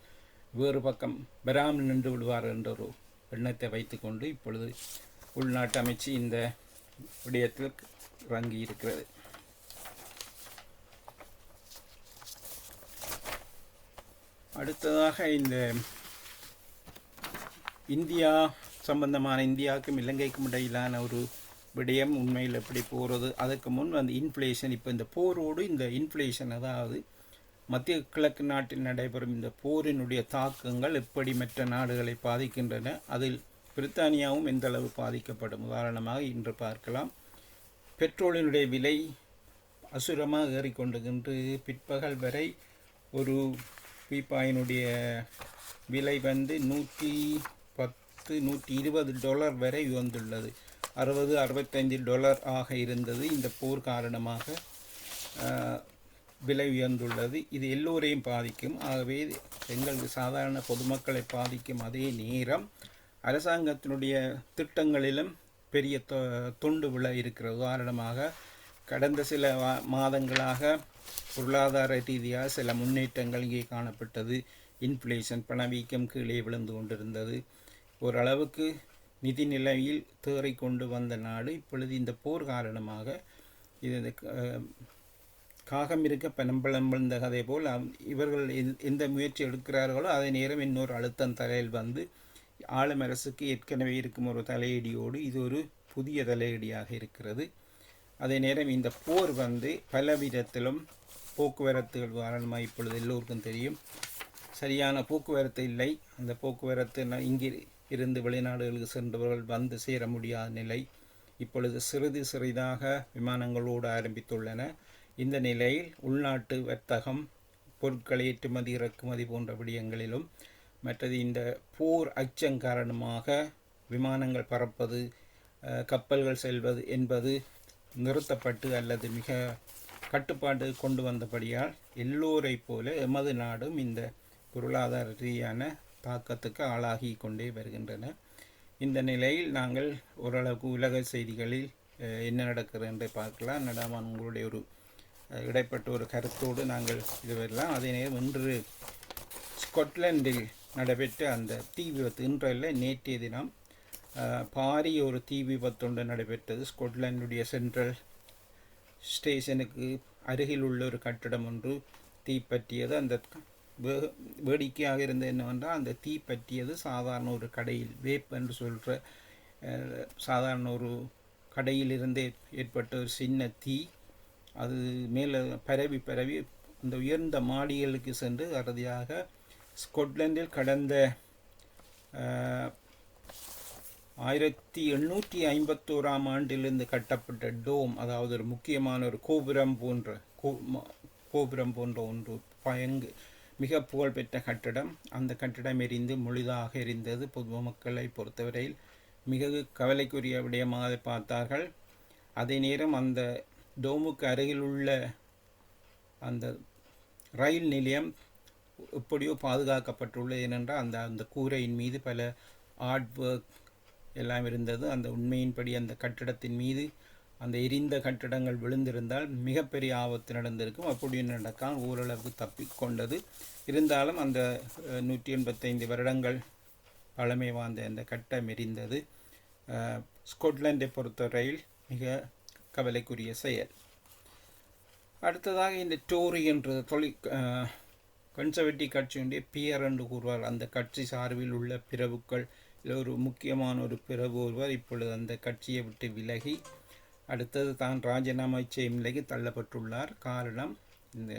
வேறு பக்கம் வராமல் நின்று விடுவார்கள் என்ற ஒரு எண்ணத்தை வைத்துக்கொண்டு இப்பொழுது உள்நாட்டு அமைச்சு இந்த விடயத்தில் இறங்கி இருக்கிறது. அடுத்ததாக இந்த இந்தியா சம்பந்தமான, இந்தியாவுக்கும் இலங்கைக்கும் இடையிலான ஒரு விடயம் உண்மையில் எப்படி போகிறது. அதுக்கு முன் அந்த இன்ஃப்ளேஷன், இப்போ இந்த போரோடு இந்த இன்ஃப்ளேஷன், அதாவது மத்திய கிழக்கு நாட்டில் நடைபெறும் இந்த போரினுடைய தாக்கங்கள் எப்படி மற்ற நாடுகளை பாதிக்கின்றன, அதில் பிரித்தானியாவும் எந்த அளவு பாதிக்கப்படும். உதாரணமாக இன்று பார்க்கலாம், பெட்ரோலினுடைய விலை அசுரமாக ஏறிக்கொண்டுகின்று பிற்பகல் வரை ஒரு பீப்பாயினுடைய விலை வந்து 110 $120 வரை உயர்ந்துள்ளது. $65 ஆக இருந்தது. இந்த போர் காரணமாக விலை உயர்ந்துள்ளது. இது எல்லோரையும் பாதிக்கும். ஆகவே எங்கள் சாதாரண பொதுமக்களை பாதிக்கும். அதே நேரம் அரசாங்கத்தினுடைய திட்டங்களிலும் பெரிய தொண்டு விலை இருக்கிறது. உதாரணமாக கடந்த சில மாதங்களாக பொருளாதார ரீதியாக சில முன்னேற்றங்கள் இங்கே காணப்பட்டது. இன்ஃப்ளேஷன் பணவீக்கம் கீழே விழுந்து கொண்டிருந்தது. ஓரளவுக்கு நிதி நிலையில் தேறி கொண்டு வந்த நாடு இப்பொழுது இந்த போர் காரணமாக இது காகம் இருக்க பனம்பழம் விழுந்த கதை போல் இவர்கள் எந்த முயற்சி எடுக்கிறார்களோ அதே நேரம் இன்னொரு அழுத்தம் தலையில் வந்து ஆளும் அரசுக்கு ஏற்கனவே இருக்கும் ஒரு தலையீடியோடு இது ஒரு புதிய தலையீடியாக இருக்கிறது. அதே நேரம் இந்த போர் வந்து பல விதத்திலும் போக்குவரத்துகள் காரணமாக இப்பொழுது எல்லோருக்கும் தெரியும் சரியான போக்குவரத்து இல்லை. அந்த போக்குவரத்து இங்கே இருந்து வெளிநாடுகளுக்கு சென்றவர்கள் வந்து சேர முடியாத நிலை. இப்பொழுது சிறிதாக விமானங்களோடு ஆரம்பித்துள்ளன. இந்த நிலையில் உள்நாட்டு வர்த்தகம், பொருட்களை ஏற்றுமதி இறக்குமதி போன்ற விடயங்களிலும் மற்றது இந்த போர் அச்சம் காரணமாக விமானங்கள் பறப்பது, கப்பல்கள் செல்வது என்பது நிறுத்தப்பட்டு அல்லது மிக கட்டுப்பாடு கொண்டு வந்தபடியால் எல்லோரை போல எமது நாடும் இந்த பொருளாதார ரீதியான தாக்கத்துக்கு ஆளாகி கொண்டே வருகின்றன. இந்த நிலையில் நாங்கள் ஓரளவுக்கு உலக செய்திகளில் என்ன நடக்கிறது என்று பார்க்கலாம். நடாமான் உங்களுடைய ஒரு இடைப்பட்ட ஒரு கருத்தோடு நாங்கள் இது வரலாம். அதே நேரம் இன்று ஸ்காட்லாண்டில் நடைபெற்ற அந்த தீ விபத்து, இன்றல்ல நேற்றைய தினம் பாரிய ஒரு தீ விபத்து ஒன்று நடைபெற்றது. ஸ்காட்லாண்டுடைய சென்ட்ரல் ஸ்டேஷனுக்கு அருகில் உள்ள ஒரு கட்டிடம் ஒன்று தீப்பற்றியது. அந்த வேடிக்கையாக இருந்தது என்னவென்றால் அந்த தீ பற்றியது சாதாரண ஒரு கடையில், வேப் என்று சொல்கிற சாதாரண ஒரு கடையிலிருந்தே ஏற்பட்ட ஒரு சின்ன தீ. அது மேலே பரவி அந்த உயர்ந்த மாடிகளுக்கு சென்று அறுதியாக ஸ்காட்லாண்டில் கடந்த 1851ஆம் ஆண்டிலிருந்து கட்டப்பட்ட டோம், அதாவது ஒரு முக்கியமான ஒரு கோபுரம் போன்ற ஒன்று மிக புகழ்பெற்ற கட்டிடம். அந்த கட்டிடம் எரிந்து முழுதாக எரிந்தது. பொதுமக்களை பொறுத்தவரையில் மிக கவலைக்குரிய விடயமாக பார்த்தார்கள். அதே நேரம் அந்த டோமுக்கு அருகில் உள்ள அந்த ரயில் நிலையம் எப்படியோ பாதுகாக்கப்பட்டுள்ளது. ஏனென்றால் அந்த கூரையின் மீது பல ஆர்ட் ஒர்க் எல்லாம் இருந்தது. அந்த உண்மையின்படி அந்த கட்டிடத்தின் மீது அந்த எரிந்த கட்டிடங்கள் விழுந்திருந்தால் மிகப்பெரிய ஆபத்து நடந்திருக்கும். அப்படி நடக்காமல் ஓரளவுக்கு தப்பிக்கொண்டது. இருந்தாலும் அந்த 185 வருடங்கள் பழமை வாய்ந்த அந்த கட்டம் எரிந்தது. ஸ்காட்லாண்டை பொறுத்தவரையில் மிக கவலைக்குரிய செயல். அடுத்ததாக இந்த டோரி என்ற கன்சர்வேட்டிவ் கட்சியுடைய பியர் என்று கூறுவார். அந்த கட்சி சார்பில் உள்ள பிரபுக்கள் ஒரு முக்கியமான ஒரு பிரபு ஒருவர் இப்பொழுது அந்த கட்சியை விட்டு விலகி அடுத்தது தான் ராஜினாமா செய்யும் நிலைக்கு தள்ளப்பட்டுள்ளார். காரணம், இந்த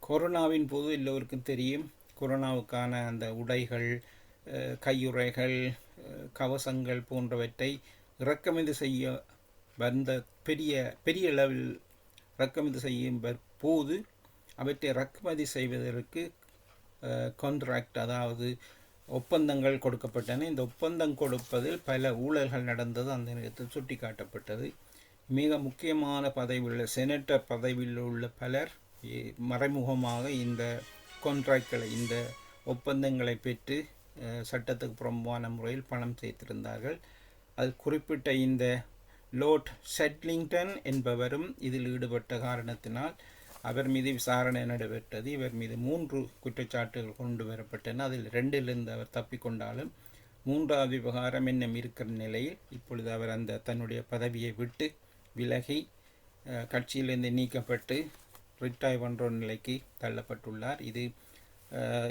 கொரோனாவின் போது எல்லோருக்கும் தெரியும், கொரோனாவுக்கான அந்த உடைகள், கையுறைகள், கவசங்கள் போன்றவற்றை இறக்குமதி செய்ய வந்த பெரிய அளவில் இறக்குமதி செய்யும் போது அவற்றை இறக்குமதி செய்வதற்கு கான்ட்ராக்ட், அதாவது ஒப்பந்தங்கள் கொடுக்கப்பட்டன. இந்த ஒப்பந்தம் கொடுப்பதில் பல ஊழல்கள் நடந்தது. அந்த நேரத்தில் சுட்டி காட்டப்பட்டது. மிக முக்கியமான பதவியில், செனட்டர் பதவியில் உள்ள பலர் மறைமுகமாக இந்த கான்ட்ராக்ட்களை, இந்த ஒப்பந்தங்களை பெற்று சட்டத்துக்கு புறம்பான முறையில் பணம் சேர்த்திருந்தார்கள். அது குறிப்பிட்ட இந்த லோர்ட் ஷெட்லிங்டன் என்பவரும் இதில் ஈடுபட்ட காரணத்தினால் அவர் மீது விசாரணை நடைபெற்றது. இவர் மீது 3 குற்றச்சாட்டுகள் கொண்டு வரப்பட்டன. அதில் 2லிருந்து அவர் தப்பிக்கொண்டாலும் 3வது விவகாரம் இன்னும் இருக்கிற நிலையில் இப்பொழுது அவர் அந்த தன்னுடைய பதவியை விட்டு விலகி கட்சியிலிருந்து நீக்கப்பட்டு ரிட்டையர் பண்ணுற நிலைக்கு தள்ளப்பட்டுள்ளார். இது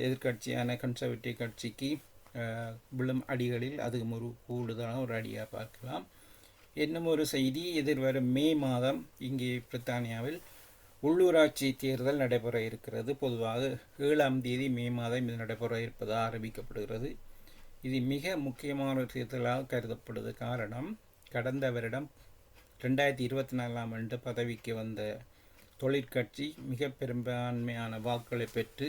எதிர்கட்சியான கன்சர்வேட்டிவ் கட்சிக்கு விழும் அடிகளில் அதுவும் ஒரு கூடுதலான ஒரு அடியாக பார்க்கலாம். இன்னும் ஒரு செய்தி, எதிர்வரும் மே மாதம் இங்கே பிரித்தானியாவில் உள்ளூராட்சி தேர்தல் நடைபெற இருக்கிறது. பொதுவாக 7ஆம் தேதி மே மாதம் இது நடைபெற இருப்பதாக அறிவிக்கப்படுகிறது. இது மிக முக்கியமான ஒரு தேர்தலாக கருதப்படுது. காரணம், கடந்த வருடம் 2024ஆம் ஆண்டு பதவிக்கு வந்த தொழிற்கட்சி மிக பெரும்பான்மையான வாக்களை பெற்று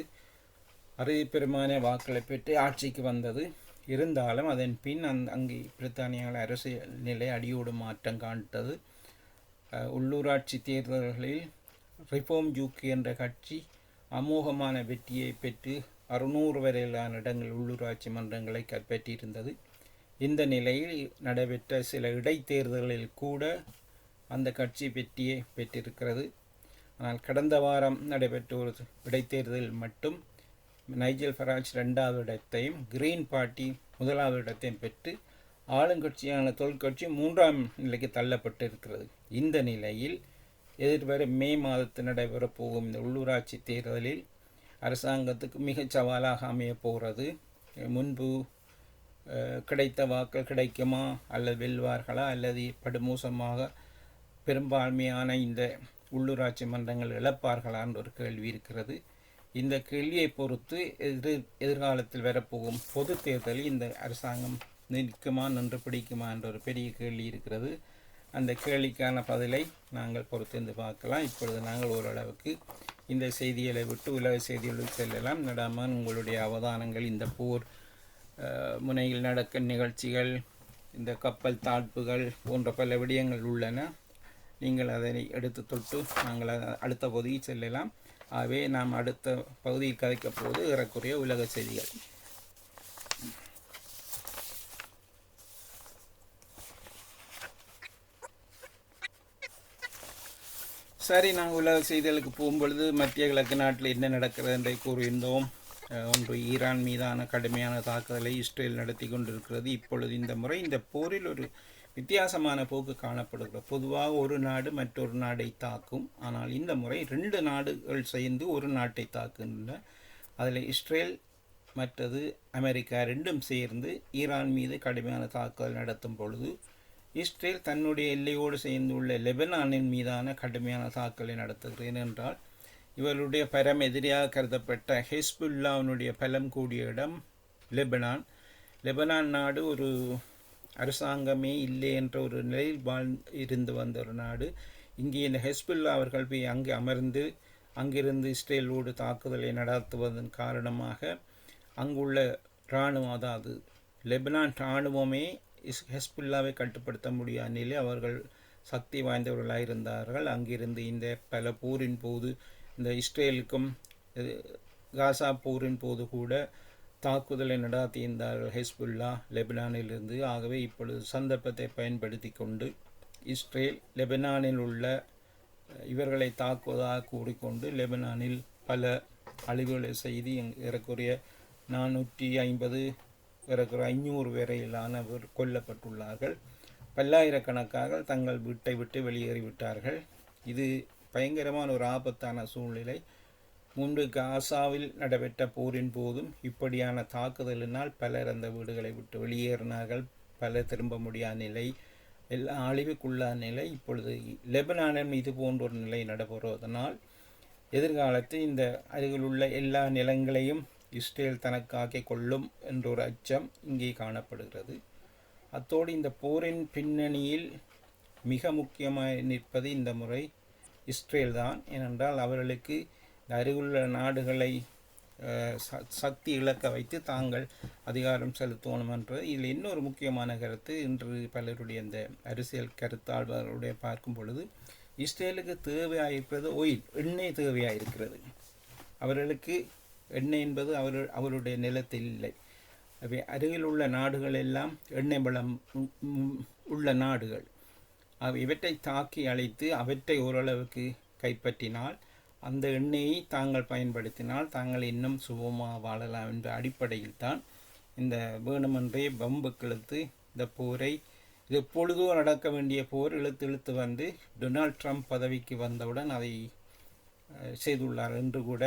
ஆட்சிக்கு வந்தது. இருந்தாலும் அதன் பின் அங்கே பிரித்தானியாவில் அரசியல் நிலை அடியோடு மாற்றம் காண்பது. உள்ளூராட்சி தேர்தல்களில் ரிஃபார்ம் யூகே என்ற கட்சி அமோகமான வெற்றியை பெற்று 600 வரையிலான இடங்கள் உள்ளூராட்சி மன்றங்களை கைப்பற்றியிருந்தது. இந்த நிலையில் நடைபெற்ற சில இடைத்தேர்தல்களில் கூட அந்த கட்சி வெற்றியை பெற்றிருக்கிறது. ஆனால் கடந்த வாரம் நடைபெற்ற ஒரு இடைத்தேர்தலில் மட்டும் நைஜல் ஃபராஜ் 2வது இடத்தையும் கிரீன் பார்ட்டி 1வது இடத்தையும் பெற்று ஆளுங்கட்சியான தொழிற்கட்சி 3ஆம் நிலைக்கு தள்ளப்பட்டிருக்கிறது. இந்த நிலையில் எதிர்வரும் மே மாதத்தில் நடைபெறப் போகும் இந்த உள்ளூராட்சி தேர்தலில் அரசாங்கத்துக்கு மிகச் சவாலாக அமைய போகிறது. முன்பு கிடைத்த வாக்கள் கிடைக்குமா, அல்லது வெல்வார்களா, அல்லது படுமோசமாக பெரும்பான்மையான இந்த உள்ளூராட்சி மன்றங்கள் இழப்பார்களா என்ற ஒரு கேள்வி இருக்கிறது. இந்த கேள்வியை பொறுத்து எதிர்காலத்தில் வரப்போகும் பொது தேர்தலில் இந்த அரசாங்கம் நிற்குமா, நின்று பிடிக்குமா என்ற ஒரு பெரிய கேள்வி இருக்கிறது. அந்த கேள்விக்கான பதிலை நாங்கள் பொறுத்திருந்து பார்க்கலாம். இப்பொழுது நாங்கள் ஓரளவுக்கு இந்த செய்திகளை விட்டு உலக செய்திகளுக்கு செல்லலாம். நடாமல் உங்களுடைய அவதானங்கள் இந்த போர் முனையில் நடக்கும் நிகழ்ச்சிகள், இந்த கப்பல் தாழ்ப்புகள் போன்ற பல விடயங்கள் உள்ளன. நீங்கள் அதனை எடுத்து தொட்டு நாங்கள் அடுத்த பகுதியில் செல்லலாம். ஆகவே நாம் அடுத்த பகுதியில் கதைக்கப் போவது ஏறக்குறைய உலக செய்திகள். சரி, நாங்கள் உலக செய்திகளுக்கு போகும்பொழுது மத்திய கிழக்கு நாட்டில் என்ன நடக்கிறது என்றை கூறியிருந்தோம். ஒன்று, ஈரான் மீதான கடுமையான தாக்குதலை இஸ்ரேல் நடத்தி கொண்டிருக்கிறது. இப்பொழுது இந்த முறை இந்த போரில் ஒரு வித்தியாசமான போக்கு காணப்படுகிறது. பொதுவாக ஒரு நாடு மற்றொரு நாடை தாக்கும். ஆனால் இந்த முறை 2 நாடுகள் சேர்ந்து ஒரு நாட்டை தாக்குகின்றன. அதில் இஸ்ரேல் மற்றது அமெரிக்கா 2ம் சேர்ந்து ஈரான் மீது கடுமையான தாக்குதல் நடத்தும் பொழுது இஸ்ரேல் தன்னுடைய எல்லையோடு சேர்ந்துள்ள லெபனானின் மீதான கடுமையான தாக்குதலை நடத்துகிறது. என்றால் இவருடைய பரம் எதிரியாக கருதப்பட்ட ஹெஸ்புல்லாவினுடைய பலம் கூடிய இடம் லெபனான் நாடு ஒரு அரசாங்கமே இல்லை என்ற ஒரு நிலையில் இருந்து வந்த ஒரு நாடு. இங்கே இந்த ஹெஸ்புல்லா அவர்கள் போய் அங்கே அமர்ந்து அங்கிருந்து இஸ்ரேலோடு தாக்குதலை நடத்துவதன் காரணமாக அங்குள்ள இராணுவம், அதாவது லெபனான் இராணுவமே ஹெஸ்புல்லாவை கட்டுப்படுத்த முடியாத நிலை அவர்கள் சக்தி வாய்ந்தவர்களாக இருந்தார்கள். அங்கிருந்து இந்த பல போரின் போது, இந்த இஸ்ரேலுக்கும் காசா போரின் போது கூட தாக்குதலை நடாத்தியிருந்தார்கள் ஹெஸ்புல்லா லெபனானிலிருந்து. ஆகவே இப்பொழுது சந்தர்ப்பத்தை பயன்படுத்தி கொண்டு இஸ்ரேல் லெபனானில் உள்ள இவர்களை தாக்குவதாக கூறிக்கொண்டு லெபனானில் பல அழிவுகளை செய்து ஏறக்குறைய 450 ஏறக்குறைய 500 வரையிலானவர் கொல்லப்பட்டுள்ளார்கள். பல்லாயிரக்கணக்காக தங்கள் வீட்டை விட்டு வெளியேறிவிட்டார்கள். இது பயங்கரமான ஒரு ஆபத்தான சூழ்நிலை. முன்பு காசாவில் நடைபெற்ற போரின் போதும் இப்படியான தாக்குதலினால் பலர் அந்த வீடுகளை விட்டு வெளியேறினார்கள். பலர் திரும்ப முடியாத நிலை, எல்லா அழிவுக்குள்ளான நிலை. இப்பொழுது லெபனானில் இது போன்ற ஒரு நிலை நடைபெறுவதனால் எதிர்காலத்தில் இந்த அருகில் உள்ள எல்லா நிலங்களையும் இஸ்ரேல் தனக்காக்கிக் கொள்ளும் என்ற ஒரு அச்சம் இங்கே காணப்படுகிறது. அத்தோடு இந்த போரின் பின்னணியில் மிக முக்கியமாக நிற்பது இந்த முறை இஸ்ரேல் தான். ஏனென்றால் அவர்களுக்கு இந்த அருகிலுள்ள நாடுகளை சக்தி இழக்க வைத்து தாங்கள் அதிகாரம் செலுத்தணும் என்றது. இதில் இன்னொரு முக்கியமான கருத்து, இன்று பலருடைய இந்த அரசியல் கருத்தாளர்களுடைய பார்க்கும் பொழுது இஸ்ரேலுக்கு தேவையாயிருக்கிறது எண்ணெய் தேவையாயிருக்கிறது. அவர்களுக்கு எண்ணெய் என்பது அவருடைய நிலத்தில் இல்லை. அவை அருகில் உள்ள நாடுகள் எல்லாம் எண்ணெய் வளம் உள்ள நாடுகள். இவற்றை தாக்கி அழைத்து அவற்றை ஓரளவுக்கு கைப்பற்றினால், அந்த எண்ணெயை தாங்கள் பயன்படுத்தினால் தாங்கள் இன்னும் சுபமாக வாழலாம் என்ற அடிப்படையில் தான் இந்த வேணுமென்றே பம்புக்கு இழுத்து இந்த போரை, இது எப்பொழுதோ நடக்க வேண்டிய போர் இழுத்து வந்து டொனால்ட் ட்ரம்ப் பதவிக்கு வந்தவுடன் அதை செய்துள்ளார் என்று கூட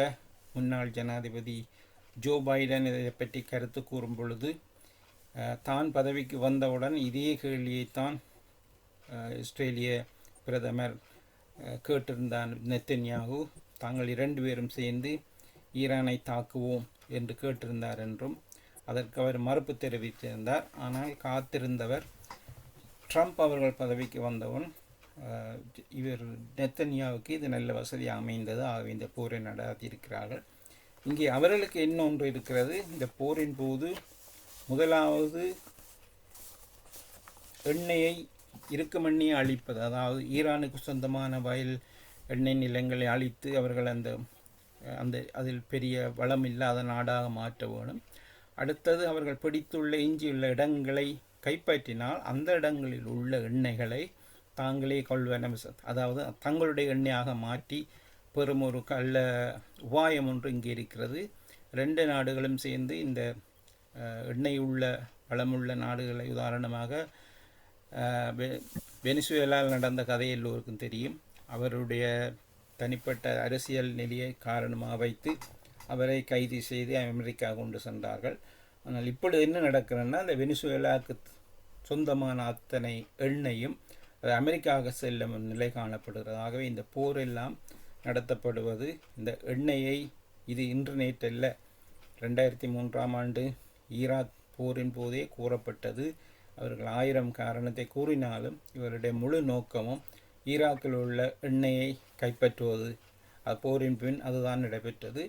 முன்னாள் ஜனாதிபதி ஜோ பைடன் இதை பற்றி கருத்து கூறும் பொழுது, தான் பதவிக்கு வந்தவுடன் இதே கேள்வியைத்தான் இஸ்ரேலிய பிரதமர் கேட்டிருந்தார் நெத்தன்யாகு. தாங்கள் 2 பேரும் சேர்ந்து ஈரானை தாக்குவோம் என்று கேட்டிருந்தார் என்றும் அதற்கு அவர் மறுப்பு தெரிவித்திருந்தார். ஆனால் காத்திருந்தவர் ட்ரம்ப் அவர்கள் பதவிக்கு வந்தவன் இவர் நெத்தன்யாவுக்கு இது நல்ல வசதி அமைந்தது. ஆகவே இந்த போரை நடாத்தியிருக்கிறார்கள். இங்கே அவர்களுக்கு என்ன ஒன்று இருக்கிறது, இந்த போரின் போது முதலாவது எண்ணெயை இருக்குமெண்ணி அழிப்பது, அதாவது ஈரானுக்கு சொந்தமான வயல் எண்ணெய் நிலங்களை அழித்து அவர்கள் அந்த அந்த அதில் பெரிய வளம் இல்லாத நாடாக மாற்ற வேணும். அடுத்தது அவர்கள் பிடித்துள்ள எஞ்சியுள்ள இடங்களை கைப்பற்றினால் அந்த இடங்களில் உள்ள எண்ணெய்களை தாங்களே கொள்வன, அதாவது தங்களுடைய எண்ணெயாக மாற்றி பெறும் ஒரு உபாயம் ஒன்று இங்கே இருக்கிறது. ரெண்டு நாடுகளும் சேர்ந்து இந்த எண்ணெய் உள்ள வளமுள்ள நாடுகளை, உதாரணமாக வெனிசுவேலாவில் நடந்த கதை எல்லோருக்கும் தெரியும். அவருடைய தனிப்பட்ட அரசியல் நிலையை காரணமாக வைத்து அவரை கைது செய்து அமெரிக்கா கொண்டு சென்றார்கள். ஆனால் இப்பொழுது என்ன நடக்கிறதுனா, அந்த வெனிசுவேலாவுக்கு சொந்தமான அத்தனை எண்ணெயும் அது அமெரிக்காவுக்கு செல்லும் நிலை காணப்படுகிறது. ஆகவே இந்த போர் எல்லாம் நடத்தப்படுவது இந்த எண்ணெயை, இது இன்டர்நெட் அல்ல. 2003ஆம் ஆண்டு ஈராக் போரின் போதே கூறப்பட்டது. அவர்கள் 1000 காரணத்தை கூறினாலும் இவருடைய முழு நோக்கமும் ஈராக்கில் உள்ள எண்ணெயை கைப்பற்றுவது. போரின் பின் அதுதான் நடைபெற்றது.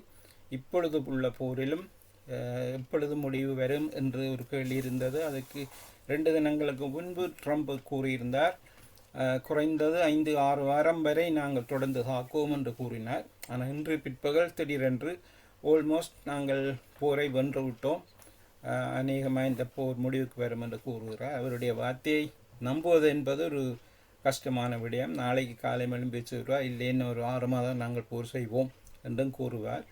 இப்பொழுது உள்ள போரிலும் எப்பொழுது முடிவு வரும் என்று ஒரு கேள்வி இருந்தது. அதுக்கு 2 தினங்களுக்கு முன்பு ட்ரம்ப் கூறியிருந்தார், குறைந்தது 5-6 வாரம் வரை நாங்கள் தொடர்ந்து தாக்குவோம் என்று கூறினார். ஆனால் இன்று பிற்பகல் திடீரென்று ஆல்மோஸ்ட் நாங்கள் போரை வென்று விட்டோம், அநேகமாக இந்த போர் முடிவுக்கு வரும் என்று கூறுகிறார். அவருடைய வார்த்தையை நம்புவது என்பது ஒரு கஷ்டமான விடயம். நாளைக்கு காலை எழும்பி சொல்வார், இல்லைன்னு ஒரு 6 மாதம் நாங்கள் போர் செய்வோம் என்றும் கூறுவார்.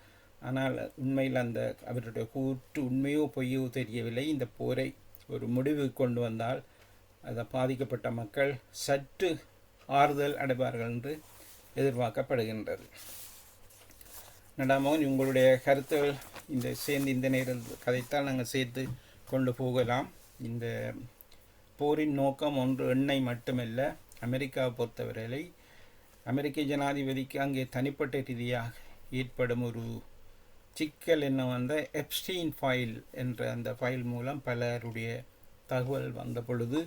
ஆனால் உண்மையில் அந்த அவருடைய கூற்று உண்மையோ பொய்யோ தெரியவில்லை. இந்த போரை ஒரு முடிவு கொண்டு வந்தால் அதை பாதிக்கப்பட்ட மக்கள் சற்று ஆறுதல் அடைவார்கள் என்று எதிர்பார்க்கப்படுகின்றது. நடாமோகன், உங்களுடைய கருத்துகள் இந்த நேரம் கதைத்தால் நாங்கள் சேர்த்து கொண்டு போகலாம். இந்த போரின் நோக்கம் ஒன்று எண்ணெய் மட்டுமல்ல. அமெரிக்காவை பொறுத்தவரையில் அமெரிக்க ஜனாதிபதிக்கு அங்கே தனிப்பட்ட ரீதியாக ஏற்படும் ஒரு சிக்கல் என்ன வந்த எப்ஸ்டீன் ஃபைல் என்ற அந்த ஃபைல் மூலம் பலருடைய தகவல் வந்த பொழுது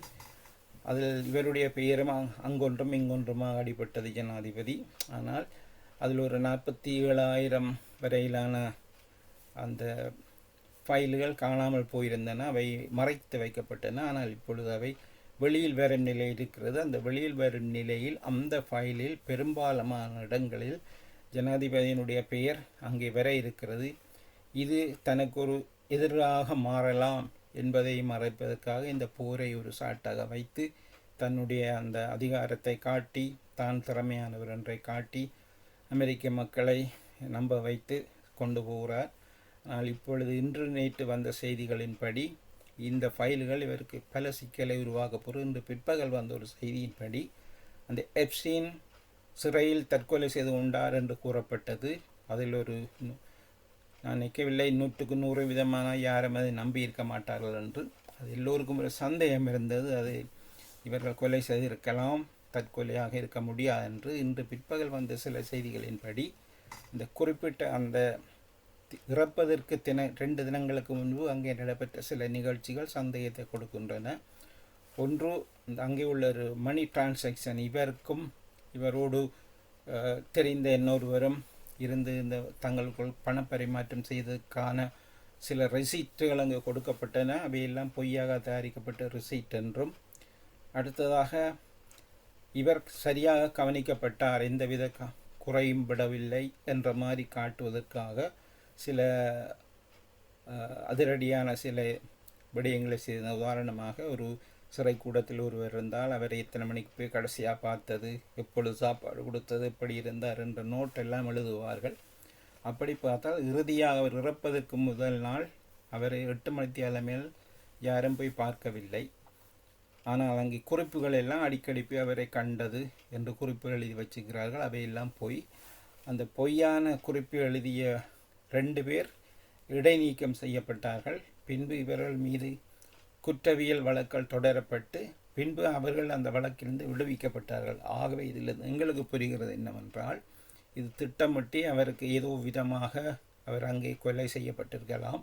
அதில் இவருடைய பெயரும் அங்கொன்றும் இங்கொன்றுமாக அடிபட்டது ஜனாதிபதி. ஆனால் அதில் ஒரு 47,000 வரையிலான அந்த ஃபைல்கள் காணாமல் போயிருந்தன, அவை மறைத்து வைக்கப்பட்டன. ஆனால் இப்பொழுது அவை வெளியில் வரும் நிலை இருக்கிறது. அந்த வெளியில் வரும் நிலையில் அந்த ஃபைலில் பெரும்பாலான இடங்களில் ஜனாதிபதியினுடைய பெயர் அங்கே வர இருக்கிறது. இது தனக்கு ஒரு எதிராக மாறலாம் என்பதை மறைப்பதற்காக இந்த போரை ஒரு சாட்டாக வைத்து தன்னுடைய அந்த அதிகாரத்தை காட்டி, தான் திறமையானவர் என்றை காட்டி அமெரிக்க மக்களை நம்ப வைத்து கொண்டு போகிறார். ஆனால் இப்பொழுது இன்று நேற்று வந்த செய்திகளின்படி இந்த ஃபைல்கள் இவருக்கு பல சிக்கலை உருவாக்க போகிறது. இன்று பிற்பகல் வந்த ஒரு செய்தியின்படி அந்த எப்ஸ்டீன் சிறையில் தற்கொலை செய்து கொண்டார் என்று கூறப்பட்டது. அதில் ஒரு நான் நிற்கவில்லை, 100க்கு 100 விதமான யாரும் அதை நம்பி இருக்க மாட்டார்கள் என்று. அது எல்லோருக்கும் ஒரு சந்தேகம் இருந்தது, அது இவர்கள் கொலை செய்திருக்கலாம், தற்கொலையாக இருக்க முடியாது என்று. இன்று பிற்பகல் வந்த சில செய்திகளின்படி இந்த குறிப்பிட்ட அந்த இறப்பதற்கு 2 தினங்களுக்கு முன்பு அங்கே நடைபெற்ற சில நிகழ்ச்சிகள் சந்தேகத்தை கொடுக்கின்றன. ஒன்று, அங்கே உள்ள ஒரு மணி டிரான்சாக்ஷன், இவருக்கும் இவரோடு தெரிந்த இன்னொருவரும் இருந்து இந்த தங்களுக்குள் பணப்பரிமாற்றம் செய்ததற்கான சில ரெசீட்டுகள் அங்கே கொடுக்கப்பட்டன. அவையெல்லாம் பொய்யாக தயாரிக்கப்பட்ட ரெசீட் என்றும், அடுத்ததாக இவர் சரியாக கவனிக்கப்பட்டார், எந்தவித குறையும் விடவில்லை என்ற மாதிரி காட்டுவதற்காக சில அதிரடியான சில விடயங்களை செய்த. உதாரணமாக, ஒரு சிறை கூடத்தில் ஒருவர் இருந்தால் அவரை எத்தனை மணிக்கு போய் கடைசியாக பார்த்தது, எப்பொழுது சாப்பாடு கொடுத்தது, எப்படி இருந்தார் என்ற நோட் எல்லாம் எழுதுவார்கள். அப்படி பார்த்தால் இறுதியாக அவர் இறப்பதற்கு முதல் நாள் அவரை 8 மணித்தியால மேல் யாரும் போய் பார்க்கவில்லை. ஆனால் அங்கே குறிப்புகள் எல்லாம் அடிக்கடி போய் அவரை கண்டது என்று குறிப்புகள் எழுதி வச்சுக்கிறார்கள். அவையெல்லாம் போய் அந்த பொய்யான குறிப்பு எழுதிய 2 பேர் இடைநீக்கம் செய்யப்பட்டார்கள். பின்பு இவர்கள் மீது குற்றவியல் வழக்குகள் தொடரப்பட்டு பின்பு அவர்கள் அந்த வழக்கிலிருந்து விடுவிக்கப்பட்டார்கள். ஆகவே இதில் எங்களுக்கு புரிகிறது என்னவென்றால், இது திட்டமிட்டு அவருக்கு ஏதோ விதமாக அவர் அங்கே கொலை செய்யப்பட்டிருக்கலாம்,